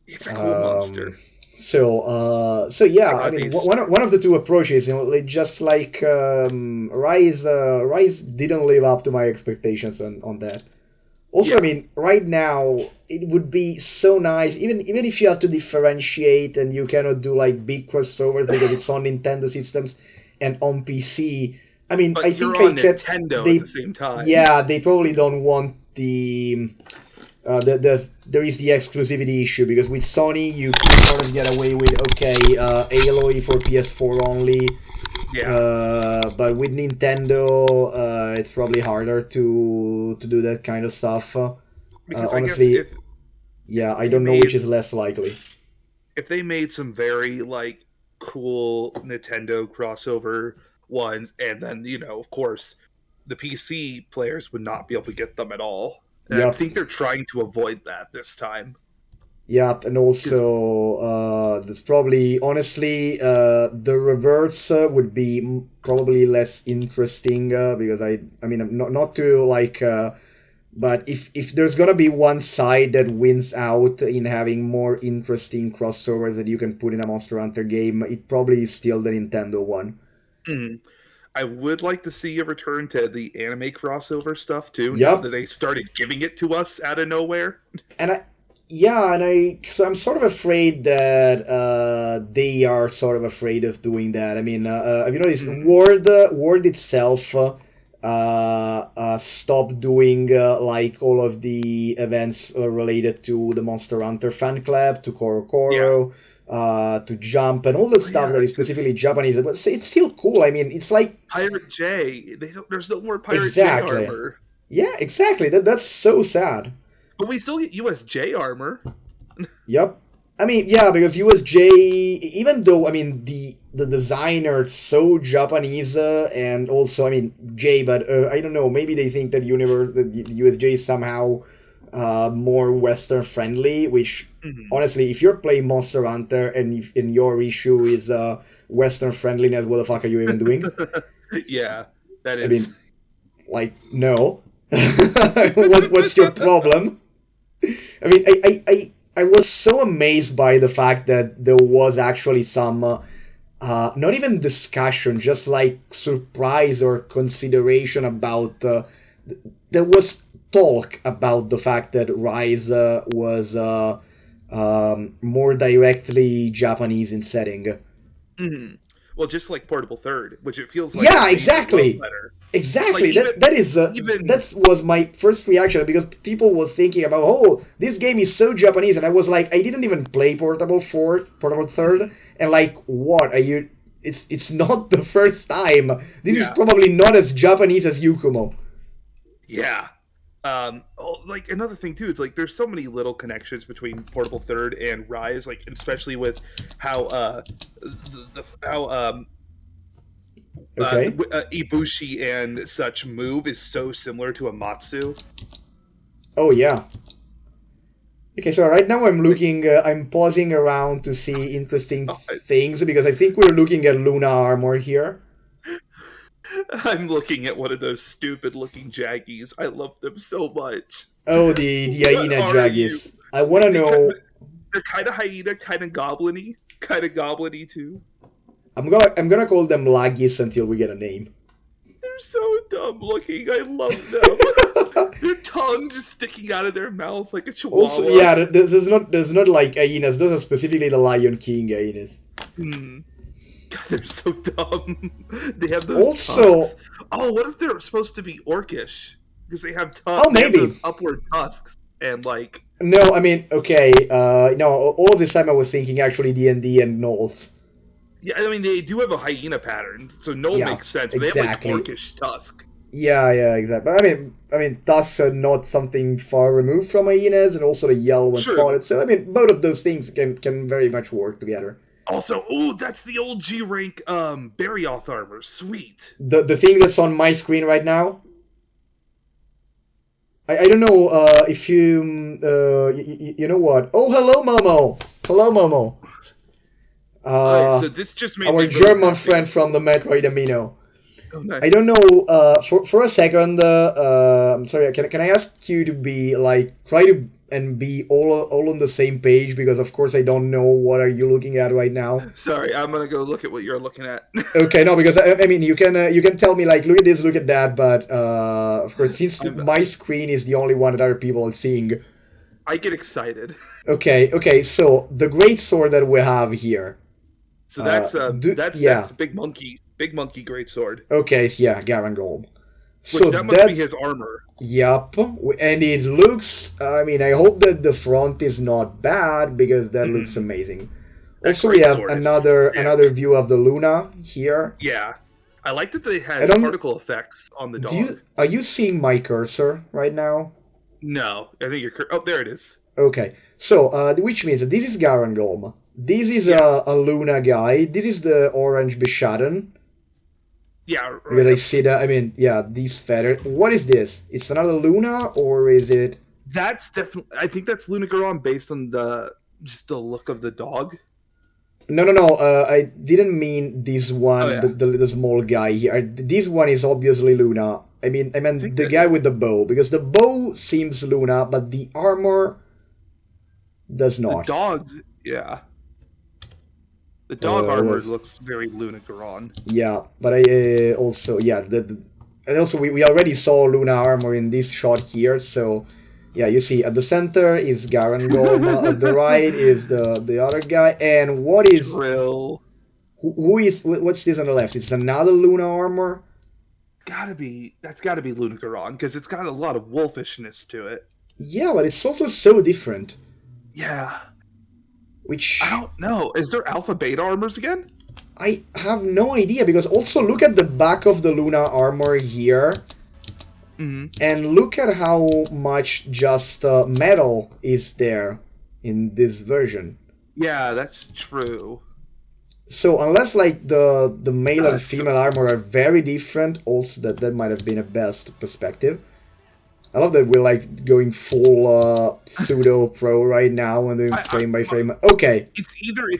It's a cool Um, monster. So yeah, I God, mean, these- one of the two approaches, like, just like Rise didn't live up to my expectations on that. Also, Yeah. I mean, right now it would be so nice, even if you have to differentiate and you cannot do like big crossovers because it's on Nintendo systems and on PC. I mean, I But think you're I on can. Nintendo at They, the same time. yeah, they probably don't want there is the exclusivity issue because with Sony you could sort of get away with okay, Aloy for PS4 only. Yeah. But with Nintendo, it's probably harder to do that kind of stuff. Because I guess Honestly, yeah, if I they don't know which made is less likely. if they made some very like cool Nintendo crossover ones, and then of course, the PC players would not be able to get them at all. And I Yep, think they're trying to avoid that this time. yep, and 'Cause- also there's probably honestly the reverse would be probably less interesting because I mean not to like. But if there's gonna be one side that wins out in having more interesting crossovers that you can put in a Monster Hunter game, it probably is still the Nintendo one. Mhm. I would like to see a return to the anime crossover stuff too. Now Yep. that they started giving it to us out of nowhere. And so I'm sort of afraid that they are sort of afraid of doing that. I mean, have you noticed Mhm. Word itself stopped doing like all of the events related to the Monster Hunter fan club, to Koro, to Jump, and all the stuff yeah, that is 'cause- specifically Japanese. But it's still cool. I mean, it's like Pirate J. They don't. There's no more Pirate exactly, J armor. yeah, exactly. That's so sad. But we still get USJ armor. Yep. I mean, yeah, because USJ, even though I mean the designer is so Japanese, and also I mean J, but I don't know, maybe they think that the USJ is somehow more Western friendly. Which Mhm. honestly, if you're playing Monster Hunter and your issue is Western friendliness, what the fuck are you even doing? Yeah, that I is. mean, like no. What's your problem? I mean, I was so amazed by the fact that there was actually some, not even discussion, just like surprise or consideration about, there was talk about the fact that Rise was more directly Japanese in setting. Mhm. Well, just like Portable Third, which it feels like Yeah, it made exactly. a lot better. Exactly. Like, even- That is even- that was my first reaction because people were thinking about, oh, this game is so Japanese, and I was like, I didn't even play Portable Third, and like, what are you? It's not the first time. This is Yeah. probably not as Japanese as Yukumo. Yeah. Like another thing too, it's like there's so many little connections between Portable Third and Rise, like especially with how how Okay. Ibushi and such move is so similar to Amatsu. Oh yeah. Okay, so right now I'm looking, I'm pausing around to see interesting things because I think we're looking at Luna armor here. I'm looking at one of those stupid looking Jaggies. I love them so much. Oh, the What hyena are Jaggis. I want to They know. They're kind of hyena, kind of goblin-y too. I'm gonna call them Lagis until we get a name. They're so dumb looking. I love them. Their tongue just sticking out of their mouth like a chihuahua. Also, yeah, there's not like hyenas. Those are specifically the Lion King hyenas. Hmm. God, they're so dumb. They have those Also- tusks. Oh, what if they're supposed to be orcish? Because they have tusks. Oh, maybe. They have those upward tusks and like. No, I mean, okay, no, all of this time I was thinking actually D&D and Knolls. Yeah, I mean they do have a hyena pattern, so no Yeah, makes sense. But exactly. they have like orcish tusk. Yeah, exactly. But I mean, tusks are not something far removed from hyenas, and also the yellow and True. spotted. So I mean, both of those things can very much work together. Also, oh, that's the old G rank Barioth armor. Sweet. The thing that's on my screen right now. I don't know if you you know what? Oh, hello Momo. Hello Momo. Alright, so this just made Our me really German happy. friend from the Metroid Amino. Oh, nice. I don't know. For a second, I'm sorry. Can I ask you to be like try to and be all on the same page, because of course I don't know what are you looking at right now. Sorry, I'm gonna go look at what you're looking at. Okay, no, because I mean you can tell me like look at this, look at that, but of course since my screen is the only one that other people are seeing. I get excited. Okay, so the great sword that we have here. So that's yeah. that's the big monkey greatsword. Okay, so yeah, Garangolm. Which that must be his armor. Yup, and it looks. I mean, I hope that the front is not bad because that looks amazing. Also, we have another view of the Luna here. Yeah, I like that they have particle effects on the dog. Are you seeing my cursor right now? No, I think oh, there it is. Okay, so which means this is Garangolm. This is a Luna guy. This is the orange Bishaden. Yeah, right. Because I see that. I mean, yeah, these feathers. What is this? It's another Luna, or is it? That's definitely. I think that's Lunagoron based on just the look of the dog. No. I didn't mean this one. Oh, yeah. the small guy here. This one is obviously Luna. I meant the guy with the bow, because the bow seems Luna, but the armor does not. The dog, yeah. The dog armor looks very Lunagoron. Yeah, but I also and also we already saw Luna armor in this shot here, so yeah, you see at the center is Garangolm, at the right is the other guy, and what is Drill? What's this on the left? It's another Luna armor. That's gotta be Lunagoron, because it's got a lot of wolfishness to it. Yeah, but it's also so different. Yeah. Which I don't know. Is there alpha beta armors again? I have no idea, because also look at the back of the Luna armor here, and look at how much just metal is there in this version. Yeah, that's true. So unless like the male and female armor are very different, also that might have been a best perspective. I love that we're like going full pseudo pro right now and doing frame by frame. Okay. It's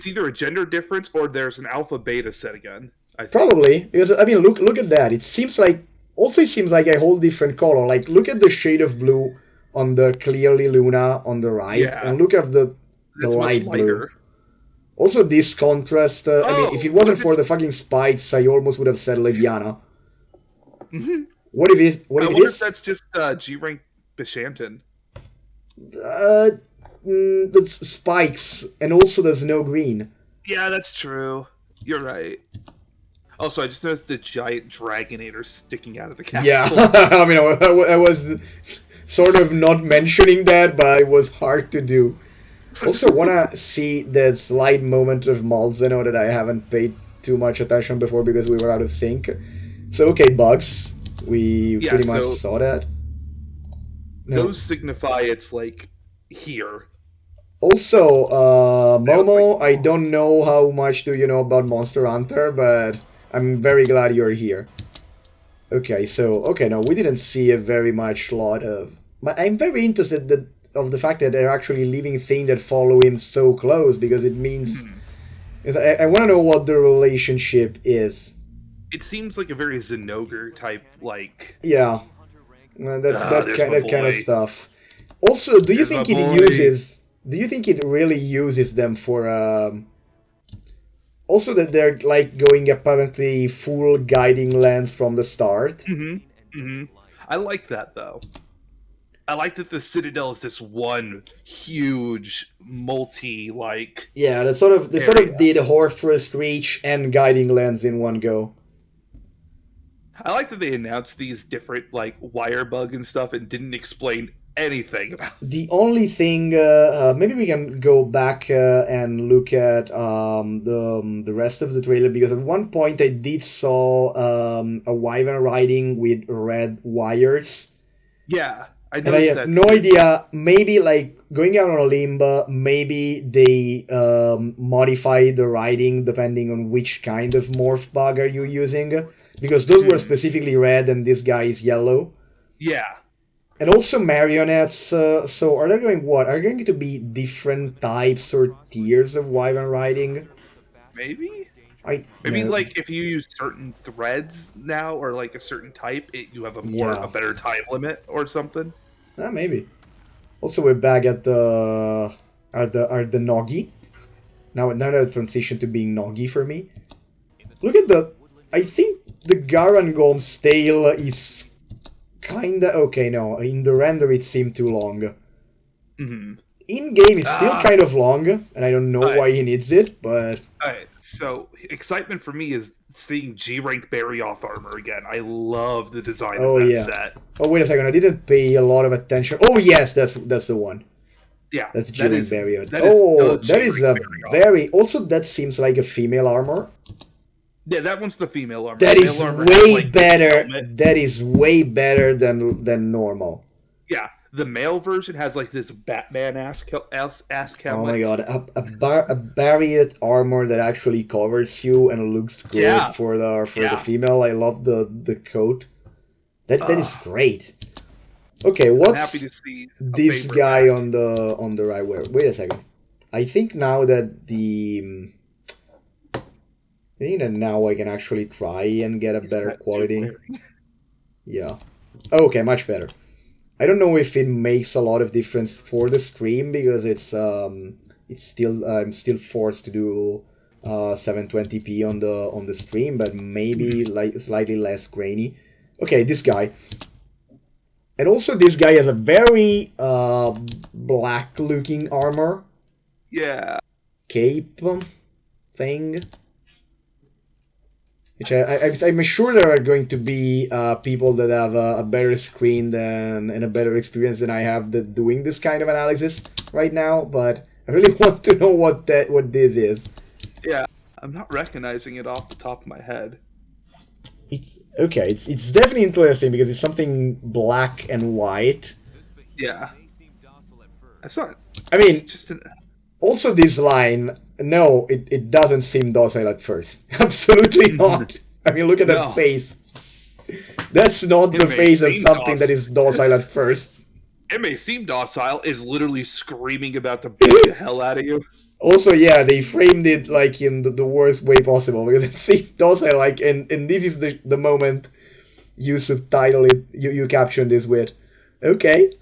either a gender difference or there's an alpha beta set again. I think. Probably, because I mean look at that. It seems like a whole different color. Like look at the shade of blue on the clearly Luna on the right, and look at the light blue. Also this contrast. I mean, if it wasn't for the fucking spikes, I almost would have said Leviana. What if it is? If that's just G-rank Bishanten. That's spikes, and also there's no green. Yeah, that's true. You're right. Also, I just noticed the giant Dragonator sticking out of the castle. Yeah, I mean, I was sort of not mentioning that, but it was hard to do. Also, wanna see that slight moment of Malzeno that I haven't paid too much attention before because we were out of sync. So, okay, bugs. We pretty much saw that. No. Those signify it's like here. Also, Momo, I don't know how much do you know about Monster Hunter, but I'm very glad you're here. Okay, no, we didn't see a very much lot of... But I'm very interested of the fact that they're actually living things that follow him so close, because it means... I want to know what the relationship is. It seems like a very Zenogre type, like... Yeah, that kind of stuff. Also, do you think it uses... Do you think it really uses them for... Also that they're like going apparently full guiding lens from the start. I like that though. I like that the Citadel is this one huge multi Yeah, they sort of did Horfrust Reach and guiding lens in one go. I like that they announced these different wire bug and stuff and didn't explain anything about it. The only thing, maybe we can go back and look at the rest of the trailer, because at one point I did saw a wyvern riding with red wires. Yeah, I and I have no idea. Maybe going out on a limb, maybe they modify the riding depending on which kind of morph bug are you using, because those were specifically red and this guy is yellow. Yeah. And also marionettes, so are there going to be different types or tiers of wyvern riding? Maybe? If you use certain threads now, or a certain type, you have a better time limit or something. Maybe. Also, we're back at the Nogi. Now another transition to being Nogi for me. Look at the... I think the Garangolm's tail is kinda... Okay, no. In the render it seemed too long. Mm-hmm. In-game it's still kind of long, and I don't know why he needs it, but... Alright, so excitement for me is seeing G-Rank Barrioth armor again. I love the design of that set. Oh, wait a second. I didn't pay a lot of attention. Oh, yes, that's the one. Yeah. That's G-Rank Barrioth. That is a very... Also, that seems like a female armor. Yeah, that one's the female armor. That is way better. That is way better than normal. Yeah, the male version has like this Batman ass helmet. Oh my god, a Barrioth armor that actually covers you and looks good for the female. I love the coat. That is great. Okay, what's this guy on the right? Wait a second. I think now that I think that now I can actually try and get a better quality. Yeah. Okay, much better. I don't know if it makes a lot of difference for the stream because it's still I'm still forced to do 720p on the stream, but maybe like slightly less grainy. Okay, this guy. And also this guy has a very black looking armor. Yeah. Cape thing. Which I'm sure there are going to be people that have a better screen and a better experience than I have doing this kind of analysis right now, but I really want to know what this is. Yeah, I'm not recognizing it off the top of my head. It's okay. It's definitely interesting because it's something black and white. Yeah. That's not. I mean, also this line. No, it doesn't seem docile at first. Absolutely not. I mean, look at that face. That's not the face of something that is docile at first. It may seem docile, is literally screaming about to beat the hell out of you. Also, yeah, they framed it like in the worst way possible because it seems docile. Like, and this is the moment you subtitle it, you caption this with. Okay.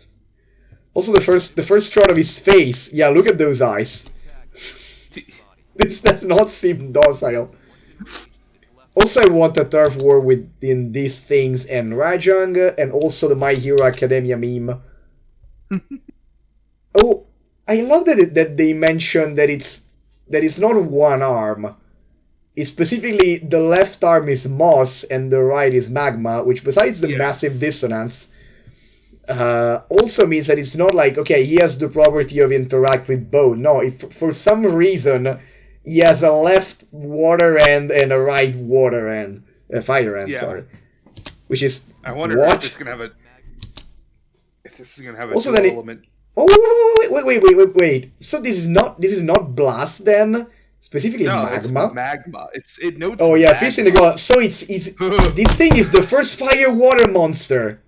Also, the first shot of his face. Yeah, look at those eyes. This does not seem docile. Also, I want a turf war within these things and Rajang, and also the My Hero Academia meme. Oh, I love that they mentioned that it's not one arm. It's specifically the left arm is Moss and the right is Magma, which besides the massive dissonance, also means that it's not like, okay, he has the property of interact with both. No, if for some reason he has a left water end and a right water end, fire end, sorry. Which is I wonder if this is gonna have a also dual element. Oh wait. So this is not blast then? Specifically magma. It's magma. It notes. Oh yeah, fist in the goal. So it's this thing is the first fire water monster.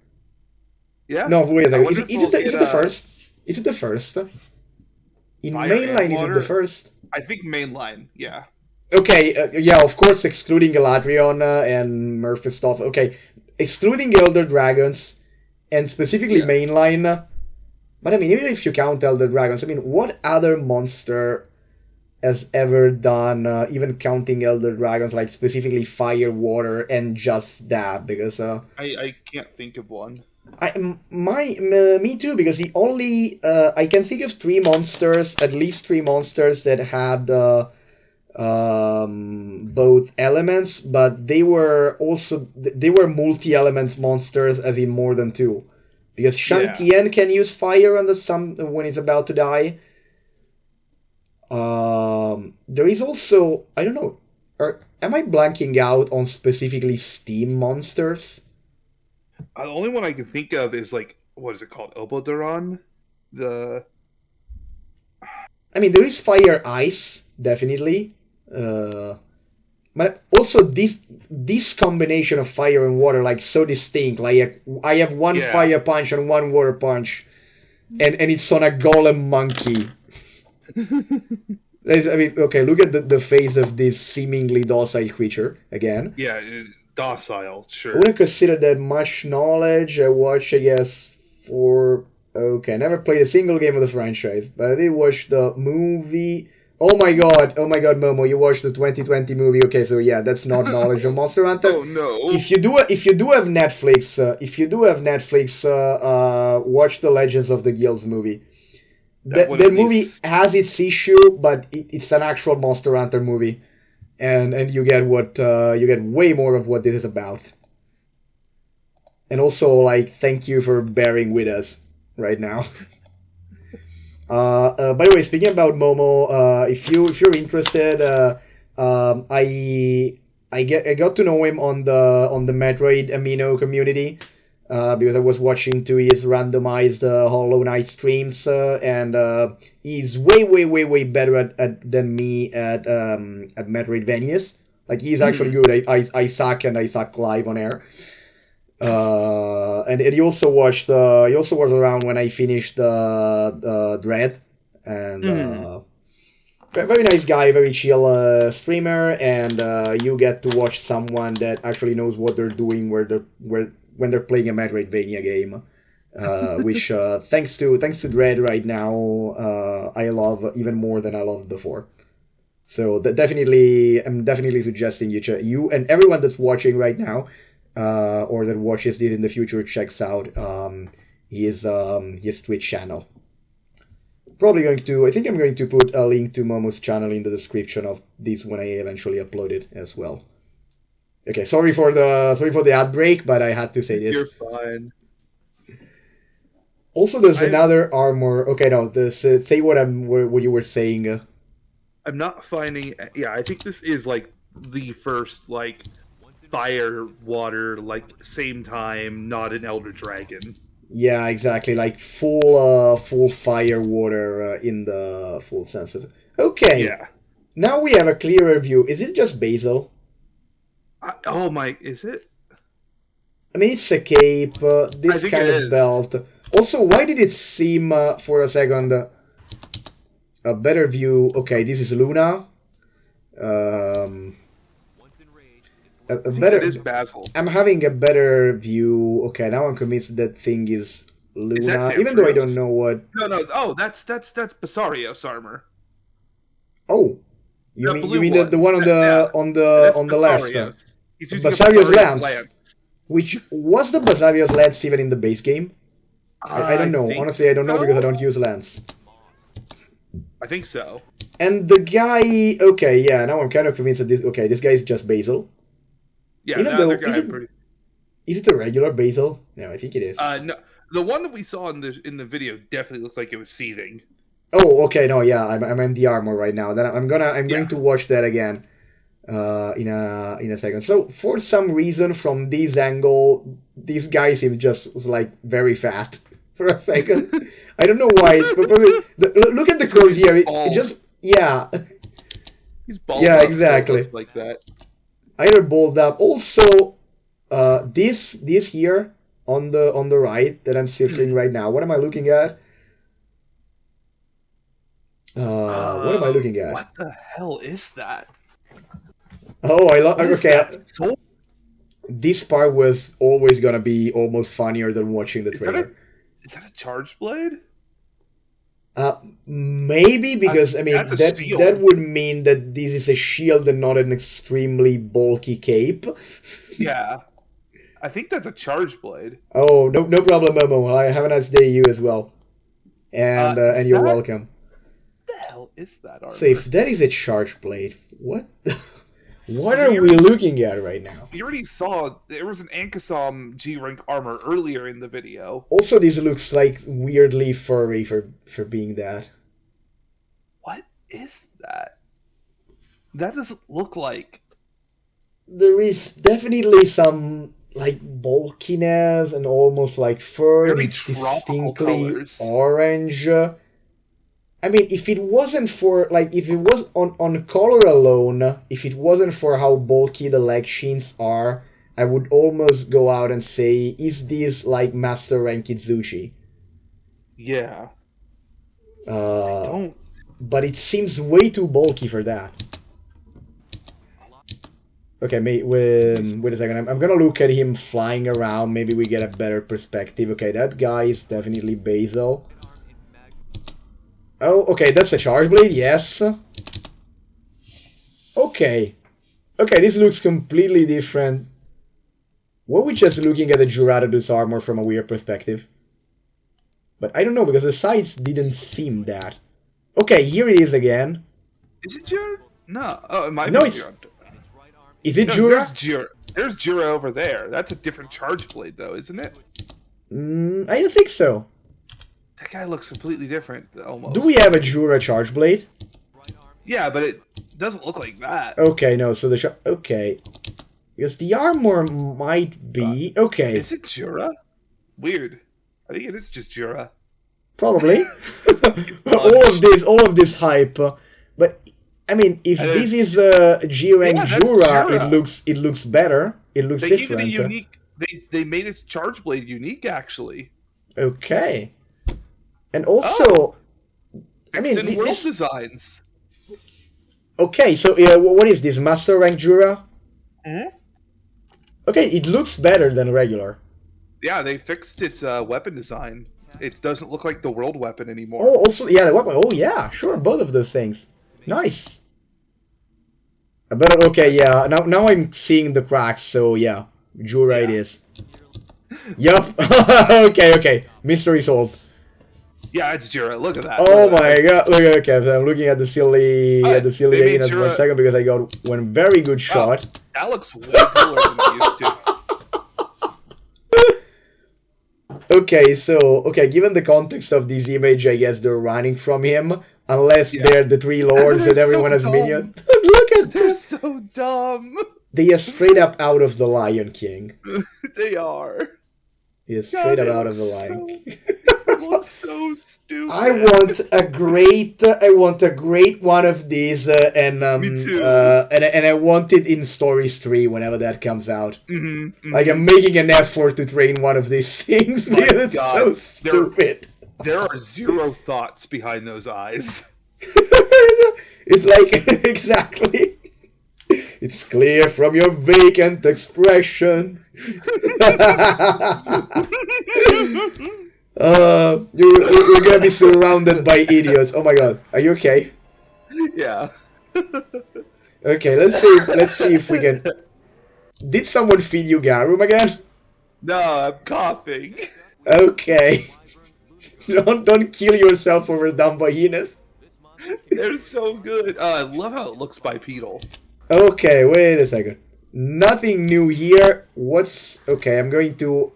Yeah. No, wait a second. Is it the first? Is it the first? In mainline, is it the first? I think mainline, yeah. Okay, yeah, of course, excluding Galadriel and Mephistoff. Okay, excluding Elder Dragons, and specifically mainline. But I mean, even if you count Elder Dragons, I mean, what other monster has ever done, even counting Elder Dragons, like specifically fire, water, and just that? Because I can't think of one. Me too, because the only I can think of at least three monsters that had both elements, but they were multi-elements monsters, as in more than two. Because Shantien can use fire on the sun when he's about to die. There is also, I don't know, am I blanking out on specifically steam monsters? The only one I can think of is like, what is it called? Obodoron? I mean, there is fire ice, definitely. But also this combination of fire and water, like, so distinct. Like, I have one fire punch and one water punch, and it's on a golem monkey. I mean, okay, look at the face of this seemingly docile creature again. Yeah, docile, sure. I wouldn't consider that much knowledge. I watch, I guess, 4 Okay, never played a single game of the franchise, but I did watch the movie. Oh my god, Momo, you watched the 2020 movie. Okay, so yeah, that's not knowledge of Monster Hunter. Oh no. If you do have Netflix, watch the Legends of the Guilds movie. That would That at movie least- has its issue, but it's an actual Monster Hunter movie, and you get way more of what this is about. And also, like, thank you for bearing with us right now. By the way, speaking about Momo, if you're interested, I got to know him on the Metroid Amino community, because I was watching to his randomized Hollow Knight streams, and he's way better at than me at Metroidvanias. Like, he's actually good. I suck, and I suck live on air. And he also watched. He also was around when I finished the Dread, and very nice guy, very chill streamer, and you get to watch someone that actually knows what they're doing when they're playing a Metroidvania game, which thanks to Dread right now, I love even more than I loved before. So I'm definitely suggesting you and everyone that's watching right now, or that watches this in the future, checks out his Twitch channel. I think I'm going to put a link to Momo's channel in the description of this when I eventually upload it as well. Okay, sorry for the ad break, but I had to say this. You're fine. Also, there's another armor. Okay, no, say what you were saying. I'm not finding. Yeah, I think this is like the first like fire water like same time, not an elder dragon. Yeah, exactly. Like full fire water in the full sense of it. Okay. Yeah. Now we have a clearer view. Is it just basil? Oh my, is it? I mean, it's a cape. This kind of belt. Also, why did it seem for a second a better view? Okay, this is Luna. A better. It is basil. I'm having a better view. Okay, now I'm convinced that thing is Luna, even though I don't know what. No. Oh, that's Basarios armor. Oh, you mean the one on the left? Basarios lance. Which was the Basarios lance even in the base game? I don't know. Honestly, I don't know because I don't use lance. I think so. And the guy, okay, yeah. Now I'm kind of convinced that this guy is just basil. Yeah, even though is it a regular basil? No, I think it is. No, the one that we saw in the video definitely looked like it was seething. Oh, okay, no, yeah, I'm in the armor right now. Then I'm going to watch that again, in a second. So for some reason, from this angle, this guy seems just like very fat for a second. I don't know why. Look at the curves here. It just He's bald. Yeah, exactly. So like that. Either balled up. Also, this here on the right that I'm circling right now. What am I looking at? What am I looking at? What the hell is that? Oh, I love. Okay, this part was always gonna be almost funnier than watching the trailer. Is that a charge blade? Maybe, because I mean that would mean that this is a shield and not an extremely bulky cape. Yeah, I think that's a charge blade. Oh, no problem, Momo. I have a nice day, you as well, and you're welcome. What the hell is that armor? So if that is a charge blade, what? What are we looking at right now? You already saw there was an Ankasam G-rank armor earlier in the video. Also, this looks like weirdly furry for being that. What is that? That doesn't look like. There is definitely some like bulkiness and almost like fur. Very It's distinctly colors. orange. I mean, if it wasn't for, like, if it was on color alone, if it wasn't for how bulky the leg shins are, I would almost go out and say, is this like Master Rank Itsushi? Yeah. I don't. But it seems way too bulky for that. Okay, wait a second. I'm gonna look at him flying around. Maybe we get a better perspective. Okay, that guy is definitely Basil. Oh, okay, that's a charge blade. Yes. Okay. Okay, this looks completely different. Were we just looking at the Juratodus armor from a weird perspective? But I don't know, because the sides didn't seem that. Okay, here it is again. Is it Jura? No. Oh, it might No, be it's... Jura. Is it No, Jura? there's Jura. There's Jura over there. That's a different charge blade, though, isn't it? I don't think so. That guy looks completely different, almost. Do we have a Jura charge blade? Yeah, but it doesn't look like that. Okay, no, so the okay. Because the armor might be... Okay. Is it Jura? Weird. I think it is just Jura. Probably. all of this hype. But, I mean, if this is G-Rank Jura, it looks better. It looks different. Gave it a unique... They made its charge blade unique, actually. Okay. And also... I mean, world designs. Okay, so what is this? Master Rank Jura? Hmm? Okay, it looks better than regular. Yeah, they fixed its weapon design. It doesn't look like the world weapon anymore. Oh, also, yeah, the weapon. Oh, yeah, sure, both of those things. Nice. But okay, yeah. Now I'm seeing the cracks. So yeah, Jura it is. Yup. Okay. Mystery solved. Yeah, it's Jura. Look at that. Oh my god! Look, okay. I'm looking at the silly, aliens for a second because I got one very good shot. That looks way cooler than it used to. Okay, given the context of this image, I guess they're running from him, unless they're the three lords and everyone has minions. Look at They're that! so dumb. They are straight up out of the Lion King. They are. He is straight up out of the Lion King. It looks so stupid. I want a great one of these, and Me too. And I want it in Stories 3 whenever that comes out. Mm-hmm. Like I'm making an effort to train one of these things because it's so stupid. There are zero thoughts behind those eyes. It's like exactly. It's clear from your vacant expression. You're gonna be surrounded by idiots. Oh my god, are you okay? Yeah. Okay, let's see if we can. Did someone feed you garum again? No, I'm coughing. Okay. Don't kill yourself over dumb hyenas. They're so good. I love how it looks bipedal. Okay, wait a second. Nothing new here. Okay, I'm going to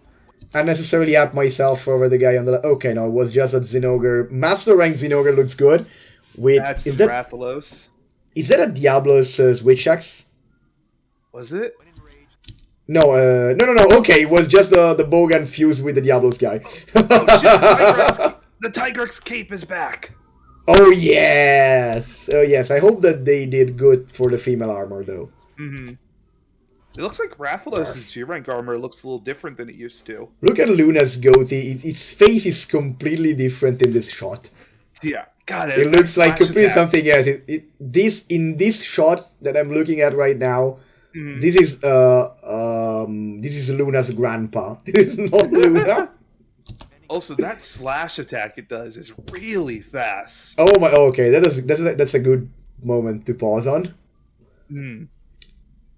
unnecessarily up myself over the guy on the... Okay, no, it was just a Zinogre. Master rank Zinogre looks good. That's Rathalos. Is that a Diablo's Switch Axe? Was it? No, no. Okay, it was just the Bogan fused with the Diablo's guy. Oh shit, the Tigrex cape is back. Oh yes! Oh yes, I hope that they did good for the female armor though. Mm-hmm. It looks like Rathalos' G-Rank armor looks a little different than it used to. Look at Luna's goatee. His face is completely different in this shot. Yeah, God, it looks like completely something else. In this shot that I'm looking at right now, this is Luna's grandpa. It's not Luna. Also, that slash attack it does is really fast. Oh my! Okay, that's a good moment to pause on.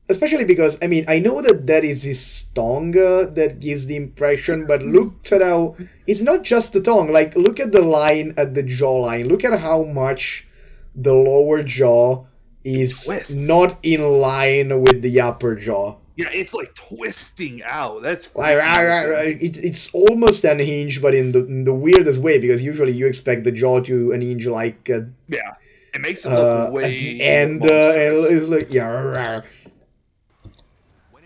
Especially because I mean I know that is his tongue that gives the impression, but look at how it's not just the tongue. Like look at the line at the jawline. Look at how much the lower jaw is not in line with the upper jaw. Yeah, it's like twisting out. That's it's almost unhinged, but in the weirdest way, because usually you expect the jaw to unhinge like yeah, it makes it look way at the end. It's like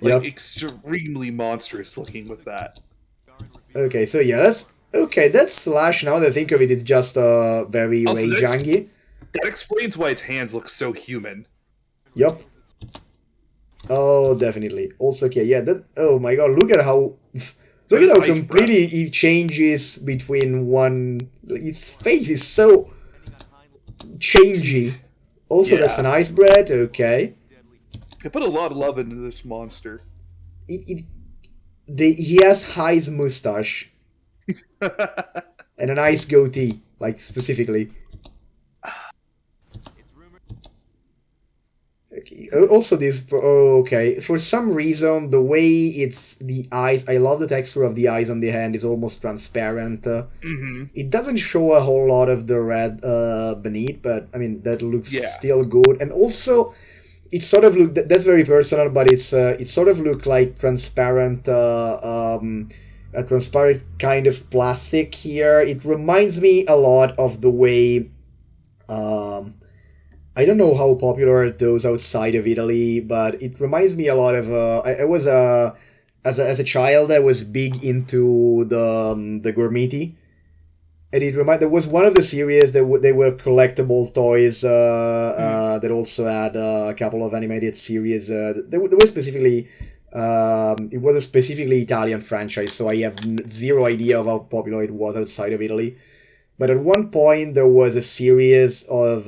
like extremely monstrous looking with that. Okay, so yeah, that slash. Now that I think of it, it's just very rage-angy. That explains why its hands look so human. Yup. Oh, definitely. Also, okay, yeah. Oh my god! Look at how completely it changes between one. His face is so changey. Also, that's an ice bread. Okay. They put a lot of love into this monster. He has High's mustache and a nice goatee, like specifically. Okay. Also, okay. For some reason, the way the eyes, I love the texture of the eyes on the hand is almost transparent. It doesn't show a whole lot of the red beneath, but I mean that looks still good. And also, it sort of look that's very personal, but it sort of look like transparent, a transparent kind of plastic here. It reminds me a lot of the way. I don't know how popular are those outside of Italy, but it reminds me a lot of. I was as a child, I was big into the Gourmeti, and there was one of the series that they were collectible toys that also had a couple of animated series. They were specifically. It was a specifically Italian franchise, so I have zero idea of how popular it was outside of Italy. But at one point, there was a series of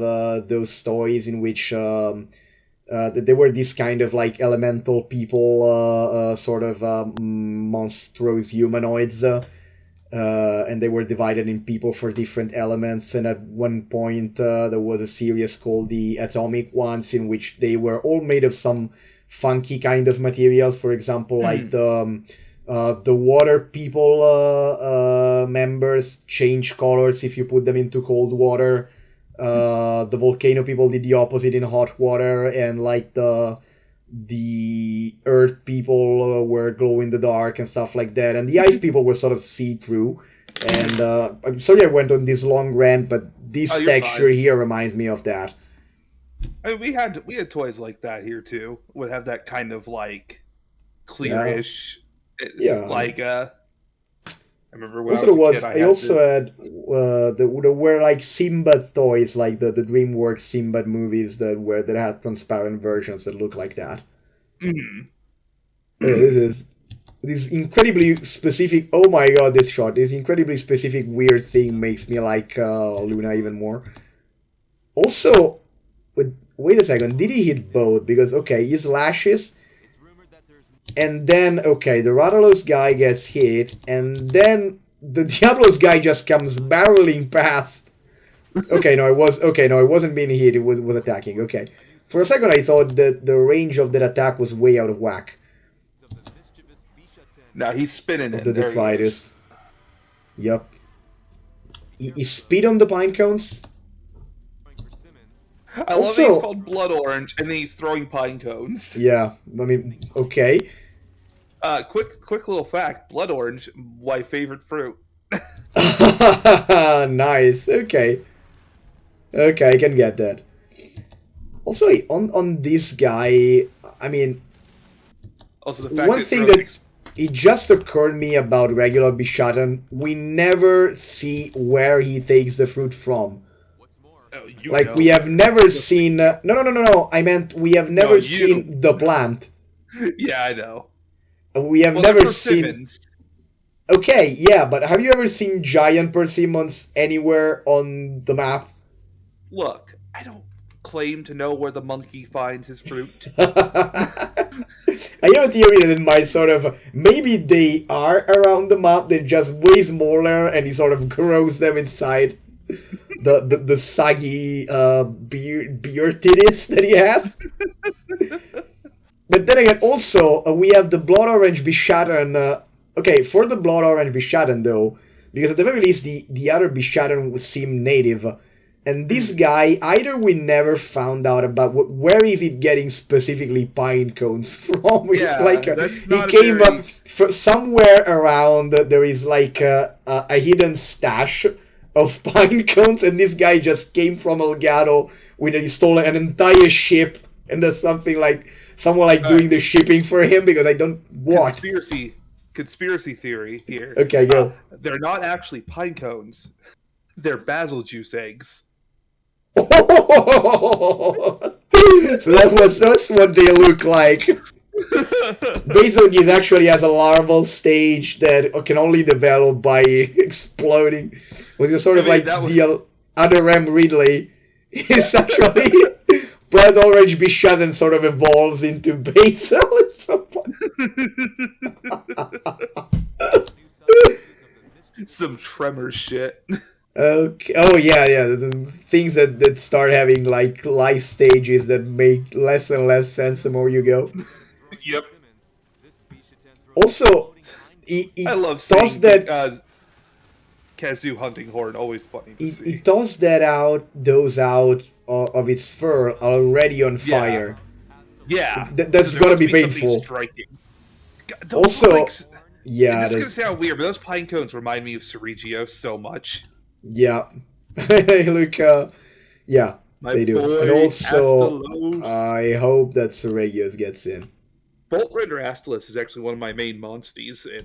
those toys in which they were these kind of like elemental people, sort of monstrous humanoids, and they were divided in people for different elements. And at one point, there was a series called the Atomic Ones, in which they were all made of some funky kind of materials. For example, like the water people members change colors if you put them into cold water. The volcano people did the opposite in hot water, and like the earth people were glow in the dark and stuff like that, and the ice people were sort of see-through. And I'm sorry I went on this long rant, but this texture here reminds me of that. I mean, we had toys like that here too. Would have that kind of like clearish. Yeah. Like I remember when I was a kid, I also had there were like Sinbad toys, like the DreamWorks Sinbad movies that had transparent versions that look like that. This incredibly specific. Oh my god, this shot! This incredibly specific weird thing makes me like Luna even more. Also, wait a second. Did he hit both? Because okay, he slashes. And then, okay, the Rathalos guy gets hit, and then the Diablos guy just comes barreling past. Okay, no, it wasn't being hit, it was attacking, okay. For a second I thought that the range of that attack was way out of whack. Now he's spinning it. The detritus. Yup. He spit on the pine cones? I love that he's called Blood Orange, and then he's throwing pine cones. Yeah, I mean, okay. Quick little fact: Blood Orange, my favorite fruit. Nice. Okay, I can get that. Also, on this guy, I mean, also the fact one thing that it just occurred to me about regular Bishaten, we never see where he takes the fruit from. We have never seen. No. I meant we have never seen the plant. Yeah, I know. We have never seen. Okay, yeah, but have you ever seen giant persimmons anywhere on the map? Look, I don't claim to know where the monkey finds his fruit. I have a theory that it might sort of, maybe they are around the map, they're just way smaller, and he sort of grows them inside the saggy beard titties that he has. But then again, also, we have the Blood Orange Bishaten. Okay, for the Blood Orange Bishaten, though, because at the very least, the other Bishaten seem native. And this guy, either we never found out about where is it getting specifically pine cones from. Yeah, he came up somewhere around, there is like a hidden stash of pine cones, and this guy just came from Elgato with he stole an entire ship, and there's something like someone like doing the shipping for him, because I don't what conspiracy theory here. Okay, go. They're not actually pine cones; they're basil juice eggs. So that's what they look like. Basil juice actually has a larval stage that can only develop by exploding. Was it sort of like the other M. Ridley is actually Blood Orange Bishan sort of evolves into Basil. It's so funny. Some tremor shit. Okay. Oh yeah, yeah. The things that start having like life stages that make less and less sense the more you go. Yep. Also, it I love does seeing that. the Kazoo hunting horn. Always funny to see. It does that out. Those out of its fur already on fire. Yeah. That's So there gotta must be something striking. striking. God, those Also, look like, yeah, and this is gonna there's- sound weird, but those pine cones remind me of Cerigio so much. yeah. They look. Yeah, My they do. boy And also, Astalos. I hope that Seregios gets in. Bolt Render Astalos is actually one of my main monsters in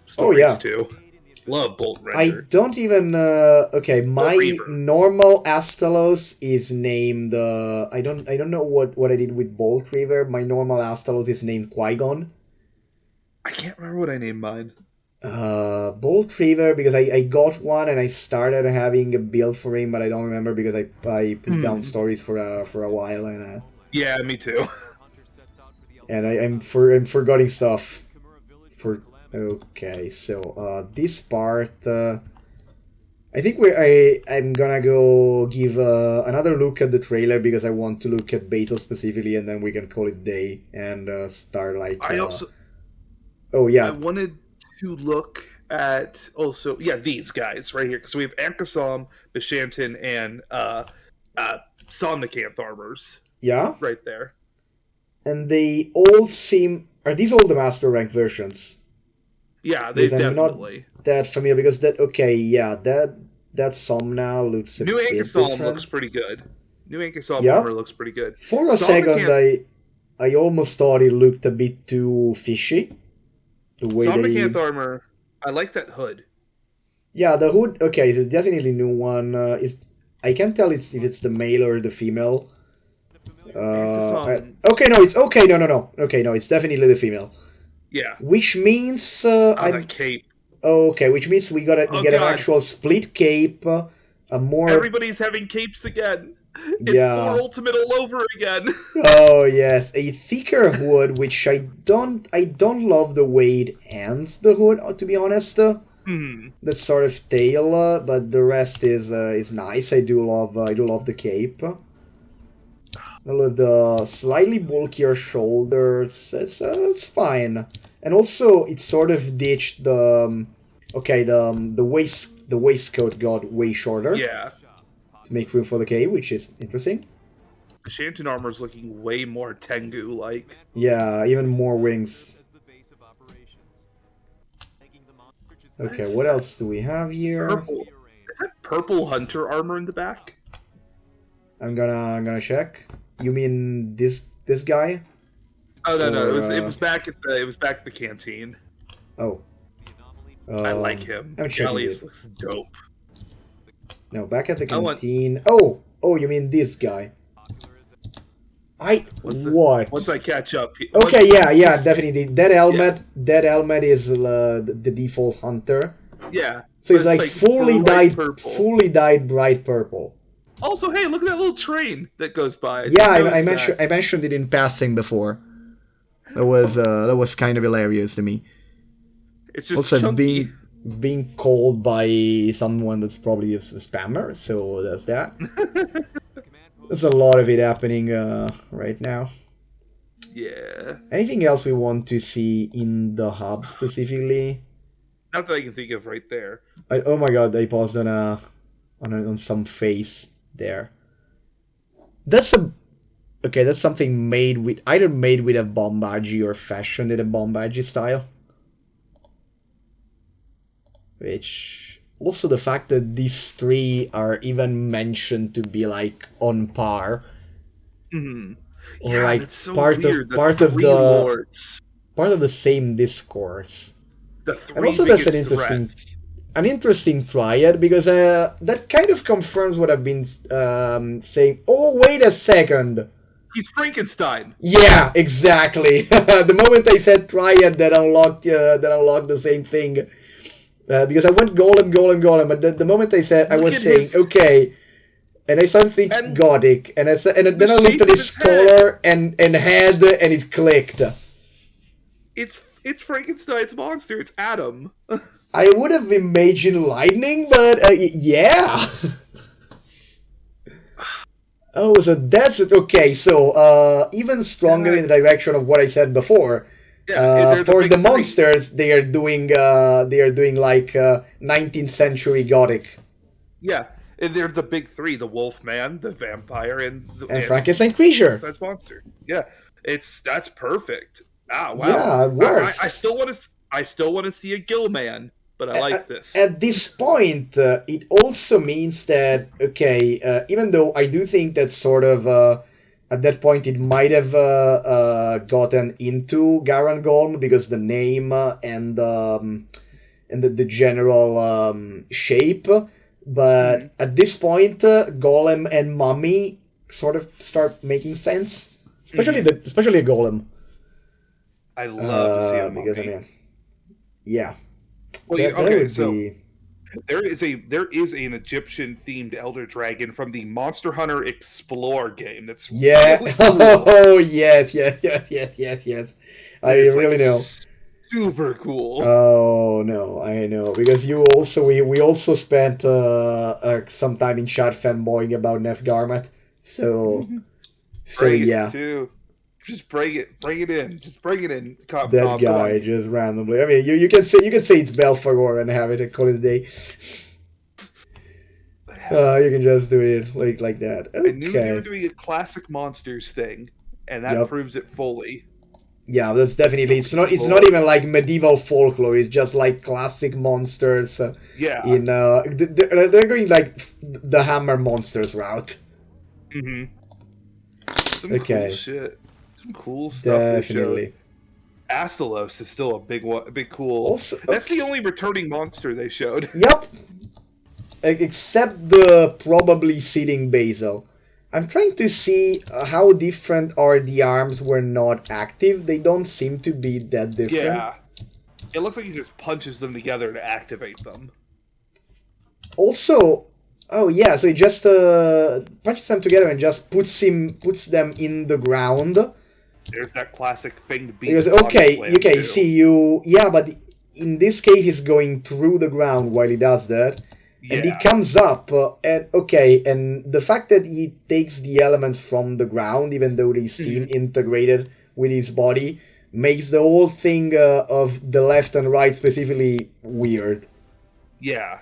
stories Oh, yeah. too. Love Bolt I Render. don't even. Okay, my Reaver. normal Astalos is named. I don't know what I did with Bolt Reaver. My normal Astalos is named Qui-Gon. I can't remember what I named mine. Bolt Reaver because I got one and I started having a build for him, but I don't remember because I put down stories for a while and Yeah, me too. I'm forgetting stuff. Okay, so this part, I think I'm gonna go give another look at the trailer because I want to look at Basil specifically, and then we can call it day and start like. I also. Oh I yeah, wanted to look at also these guys right here because we have Ankasam, Bishantin, and Somnicant armors yeah, right there. and they all seem. Are these all the master rank versions? Yeah, they Because I'm not definitely. that familiar because that Somna looks a New bit Ankasam different. looks pretty good. New Ankasam Yeah. armor looks pretty good. For a second, I almost thought it looked a bit too fishy. The way Somnicant armor. I like that hood. Yeah, the hood. Okay, it's definitely new one. I can't tell if it's the male or the female. Okay, no, it's okay. No. Okay, no, it's definitely the female. Yeah. Which means That cape. okay, which means we get Oh, an God. actual split cape, a more. Everybody's having capes again. It's Yeah. for Ultimate all over again. Oh yes, a thicker hood, which I don't love the way it ends the hood. To be honest, that sort of tail, but the rest is nice. I do love the cape. I love the slightly bulkier shoulders. It's fine, and also it sort of ditched the the waistcoat got way shorter Yeah. to make room for the cape, which is interesting. Shanton armor's looking way more Tengu like. Yeah, even more wings. Okay, what else do we have here? Purple. Is that purple hunter armor in the back? I'm gonna check. You mean this guy? Oh no, Or, it was back at the canteen. Oh. I like him. I'm checking Gallius it. looks dope. No, back at the I want- canteen. Oh, you mean this guy? What? Once I catch up. Okay, yeah, definitely. That helmet is the default hunter. Yeah. So it's but like fully bright dyed bright purple. Also, hey, look at that little train that goes by. Yeah, I noticed that. mentioned it in passing before. That was kind of hilarious to me. It's just Also chunky. being called by someone that's probably a spammer, so that's that. There's a lot of it happening right now. Yeah. Anything else we want to see in the hub specifically? Not that I can think of right there. Oh my god, I paused on some face there. That's something made with a Bombaji or fashioned in a Bombaji style. Which also the fact that these three are even mentioned to be like on par. Mm-hmm. Or Yeah, like that's so part weird. part of the same discourse. The three And also that's biggest threats. an interesting triad because that kind of confirms what I've been saying. Oh, wait a second. He's Frankenstein. Yeah, exactly. The moment I said triad, that unlocked the same thing. Because I went golem, but the moment I said, I Look was at saying, his- okay, And I started thinking And gothic, and then I looked shape at of his his head. color and head, and it clicked. It's Frankenstein's monster. It's Adam. I would have imagined lightning, but yeah. Oh, so that's it. Okay, so even stronger in the direction of what I said before. Yeah, they're the For big the three. monsters, they are doing like 19th century gothic. Yeah, and they're the big three: the Wolfman, the vampire, and Frankenstein creature. Frankenstein's monster. Yeah, that's perfect. Ah, wow. Yeah, it I works. still want to see a Gill Man, but I like this. At this point, it also means that, okay, even though I do think that sort of at that point it might have gotten into Garangolm because the name and the general shape, but at this point, Golem and Mummy sort of start making sense, especially a Golem. I love to see a Because I mummy. mean, yeah. Well, That okay, would so be... there is an Egyptian themed Elder Dragon from the Monster Hunter Explore game. That's Yeah. really cool. Oh yes. I It's really like know. super cool. Oh no, I know because we also spent some time in chat fanboying about Nef Garmat. So Bring yeah, it too. Just bring it in. Just bring it in. Come that guy on. just randomly. I mean, you can say it's Belfagor and have it call it a day. You can just do it like that. Okay. I knew they were doing a classic monsters thing, and that proves it fully. Yeah, that's definitely. It's not even like medieval folklore. It's just like classic monsters. Yeah. They're going like the Hammer monsters route. Mm-hmm. Some cool shit. Some cool stuff Definitely. they showed. Astalos is still a big cool. Also, that's the only returning monster they showed. Yep. Except the probably sitting Basil. I'm trying to see how different are the arms were not active. They don't seem to be that different. Yeah. It looks like he just punches them together to activate them. Also, oh yeah, so he just punches them together and just puts them in the ground. There's that classic thing to beat. Because okay, see you. Yeah, but in this case, he's going through the ground while he does that. Yeah. And he comes up, and the fact that he takes the elements from the ground, even though they seem integrated with his body, makes the whole thing of the left and right specifically weird. Yeah.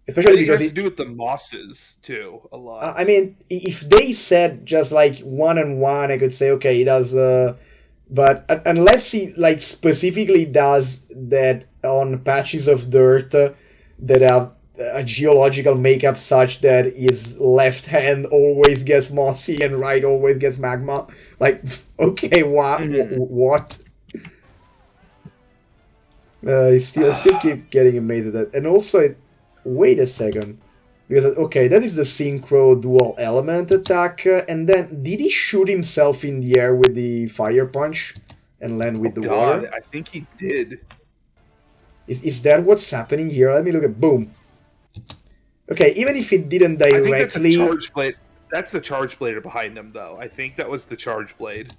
Especially because it has to do with the mosses, too, a lot. I mean, if they said just like 1-on-1, I could say, okay, he does... but unless he like specifically does that on patches of dirt that have a geological makeup such that his left hand always gets mossy and right always gets magma. Like, okay, what? I still keep getting amazed at that. And also, wait a second. Because, okay, that is the synchro dual element attack. And then, did he shoot himself in the air with the fire punch and land with the water? I think he did. Is that what's happening here? Let me look at... Boom. Okay, even if it didn't directly... I think that's a charge blade. That's the charge blade behind him, though. I think that was the charge blade.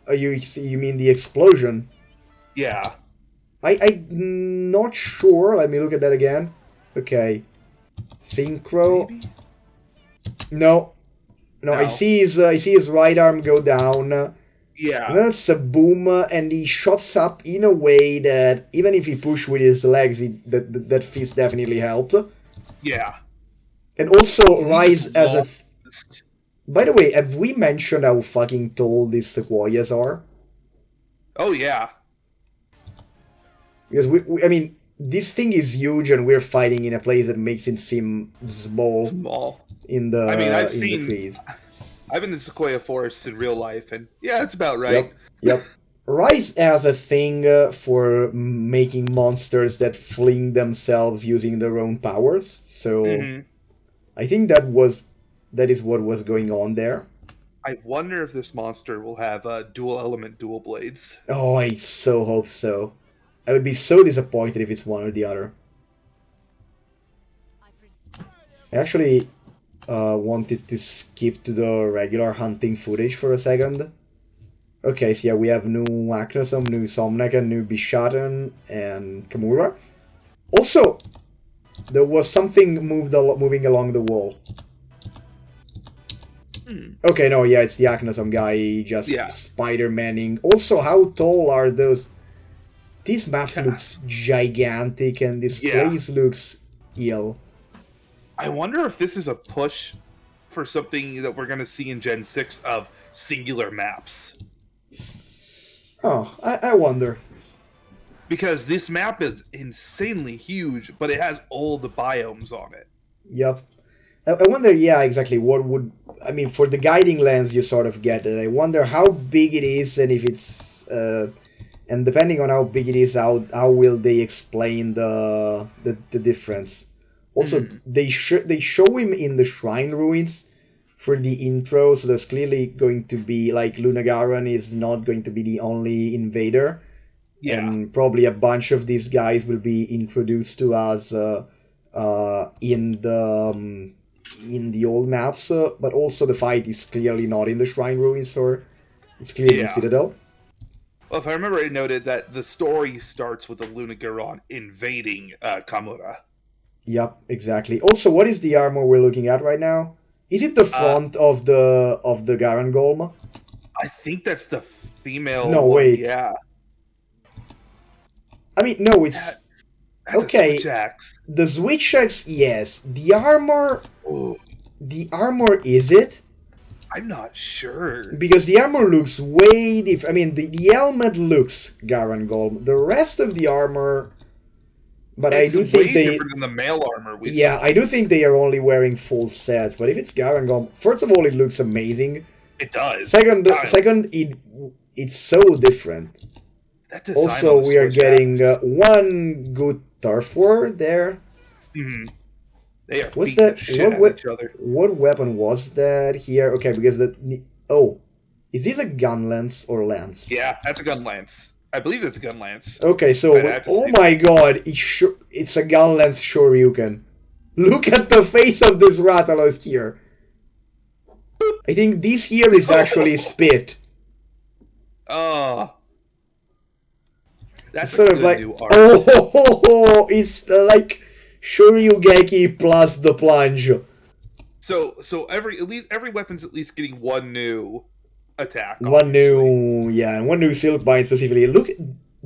You mean the explosion? Yeah. I'm not sure. Let me look at that again. Okay. Synchro. Maybe? No. I see his right arm go down. Yeah. And that's a boom, and he shots up in a way that even if he pushed with his legs, that fist definitely helped. Yeah. And also rise as a... By the way, have we mentioned how fucking tall these sequoias are? Oh yeah. Because I mean, this thing is huge, and we're fighting in a place that makes it seem small. In the I've seen the trees. I've been in sequoia forests in real life, and yeah, that's about right. Yep. Rise as a thing for making monsters that fling themselves using their own powers. So I think that is what was going on there. I wonder if this monster will have dual element dual blades. Oh, I so hope so. I would be so disappointed if it's one or the other. Actually, wanted to skip to the regular hunting footage for a second. Okay, so yeah, we have new Aknosum, new Somnakan, new Bishaten, and Kamura. Also, there was something moving along the wall. Okay, no, yeah, it's the Aknosum guy just Spider-Manning. Also, how tall are those? This map looks gigantic, and this place looks ill. I wonder if this is a push for something that we're going to see in Gen 6 of singular maps. Oh, I wonder. Because this map is insanely huge, but it has all the biomes on it. Yep. I wonder, yeah, exactly, what would... I mean, for the guiding lens, you sort of get it. I wonder how big it is, and if it's... and depending on how big it is, how will they explain the difference? Also, they show him in the Shrine Ruins for the intro, so there's clearly going to be, like, Lunagaran is not going to be the only invader. Yeah. And probably a bunch of these guys will be introduced to us in the old maps, but also the fight is clearly not in the Shrine Ruins, or it's clearly the Citadel. Well, if I remember, I noted that the story starts with the Lunagaran invading Kamura. Yep, exactly. Also, what is the armor we're looking at right now? Is it the front of the Garan Golem? I think that's the female. No, one. wait. Yeah. I mean, no, it's that's okay. The Switch Axe, yes. The armor. Ooh. The armor, is it? I'm not sure. Because the armor looks way different. I mean, the helmet looks Garan Golem. The rest of the armor. But it's I do think they different than the male armor we saw. saw. I do think they are only wearing full sets. But if it's Garan Golem, first of all, it looks amazing. It does. Second, it's so different. Also, we are getting one good turf war there. Mm-hmm. They are What's that? each other. What weapon was that here? Okay, because is this a gun lance or lance? Yeah, that's a gun lance. I believe that's a gun lance. Okay, so oh my god, it's a gun lance Shoryuken. Look at the face of this Rathalos here. I think this here is actually spit. Oh. That's sort of like new art. Oh, it's like Shoryugeki plus the plunge. So every weapon's at least getting one new attack. One new Silkbind specifically. Look,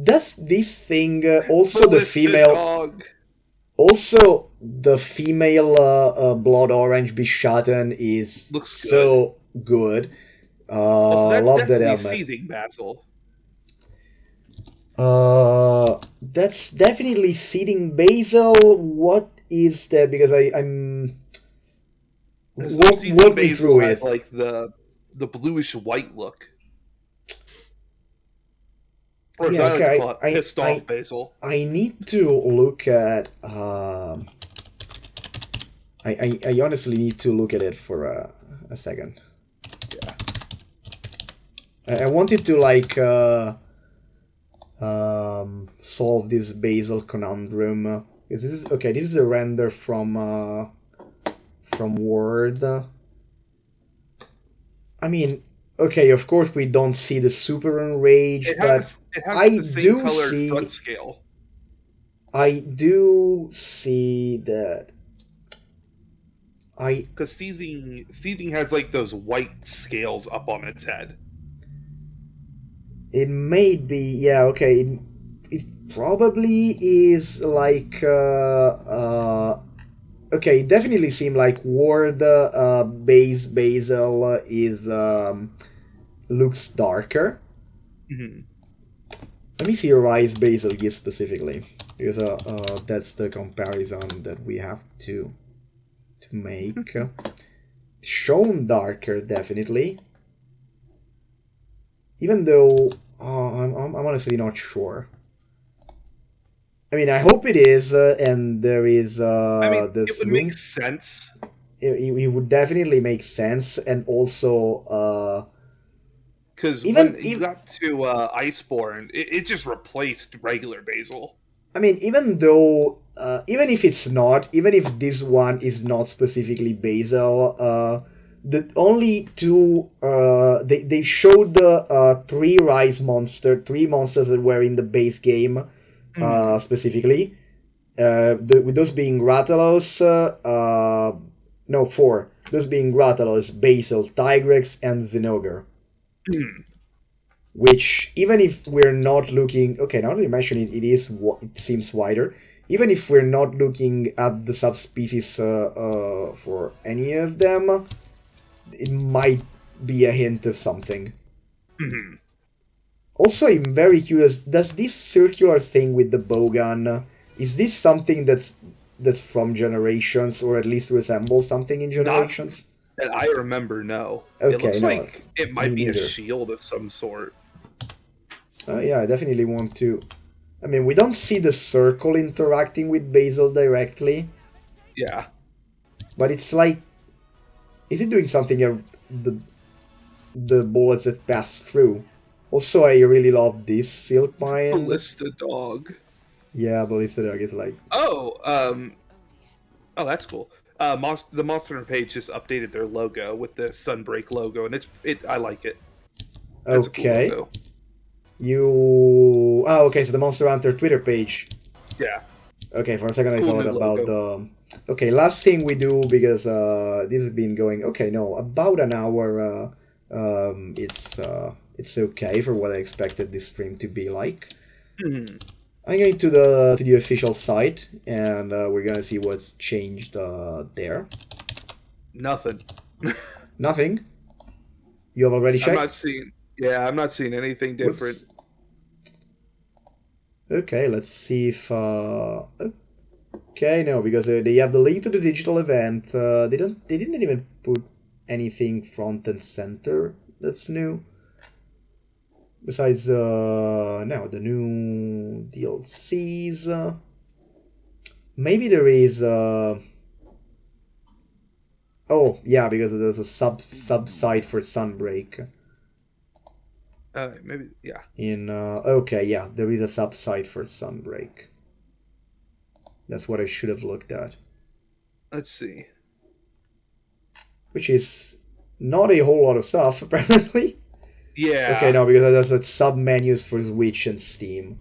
does this thing also the female? Dog. Also, the female Blood Orange Bishaten looks so good. That's love that helmet. Seething Basil. That's definitely Seething Basil. What is that? Because I'm. Walk me through it. Like the bluish white look. Or yeah, okay. Pissed off Basil. I need to look at. I honestly need to look at it for a second. Yeah. I wanted to like solve this Basil conundrum. This is a render from Word. I mean, okay, of course we don't see the super enraged, but I do see front scale. I do see that. Because seething has like those white scales up on its head. It may be, yeah, okay. It probably is like okay, it definitely seemed like Ward base Basil is looks darker. Mm-hmm. Let me see Rise Basil here specifically, because that's the comparison that we have to make. Shown darker, definitely. Even though I'm honestly not sure. I mean, I hope it is, and there is this it would make sense. It would definitely make sense, and also because when you got to Iceborne, it just replaced regular Basil. I mean, even though even if it's not, even if this one is not specifically Basil, the only two they showed the three monsters that were in the base game specifically. With those being Rathalos, no, four. Those being Rathalos, Basil, Tigrex, and Zinogre. Which, even if we're not looking, okay, now that you mention it, it seems wider. Even if we're not looking at the subspecies for any of them, it might be a hint of something. Also, I'm very curious, does this circular thing with the bowgun, is this something that's from Generations, or at least resembles something in Generations? Not that I remember, no. Okay, it looks no, like it might be neither. a shield of some sort. Yeah, I definitely want to... I mean, we don't see the circle interacting with Basil directly. Yeah. But it's like... Is it doing something the bullets that pass through? Also, I really love this Silk Mine. Ballista Dog. Yeah, Ballista Dog is like... Oh, that's cool. The Monster page just updated their logo with the Sunbreak logo, and I like it. That's okay. A cool logo. okay, so the Monster Hunter Twitter page. Yeah. Okay, for a second Cool I thought about logo. the... Okay, last thing we do, because this has been going... Okay, no, about an hour. It's okay for what I expected this stream to be like. I'm going to the official site, and we're gonna see what's changed there. Nothing. Nothing? You have already checked? I'm not seeing anything different. Whoops. Okay, let's see if... Okay, no, because they have the link to the digital event. They didn't even put anything front and center that's new. Besides, no, the new DLCs. Maybe there is. Oh, yeah, because there's a sub site for Sunbreak. Maybe, yeah. Okay, yeah, there is a sub site for Sunbreak. That's what I should have looked at. Let's see. Which is not a whole lot of stuff, apparently. Yeah. Okay, no, because there's a sub-menus for Switch and Steam.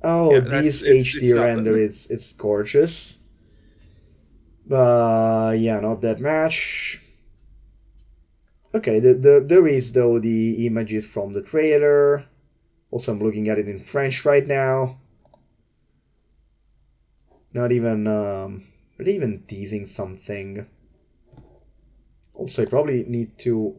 Oh, Yeah, this it's HD render, it's gorgeous. Yeah, not that much. Okay, there is, though, the images from the trailer. Also, I'm looking at it in French right now. Not even teasing something. Also, I probably need to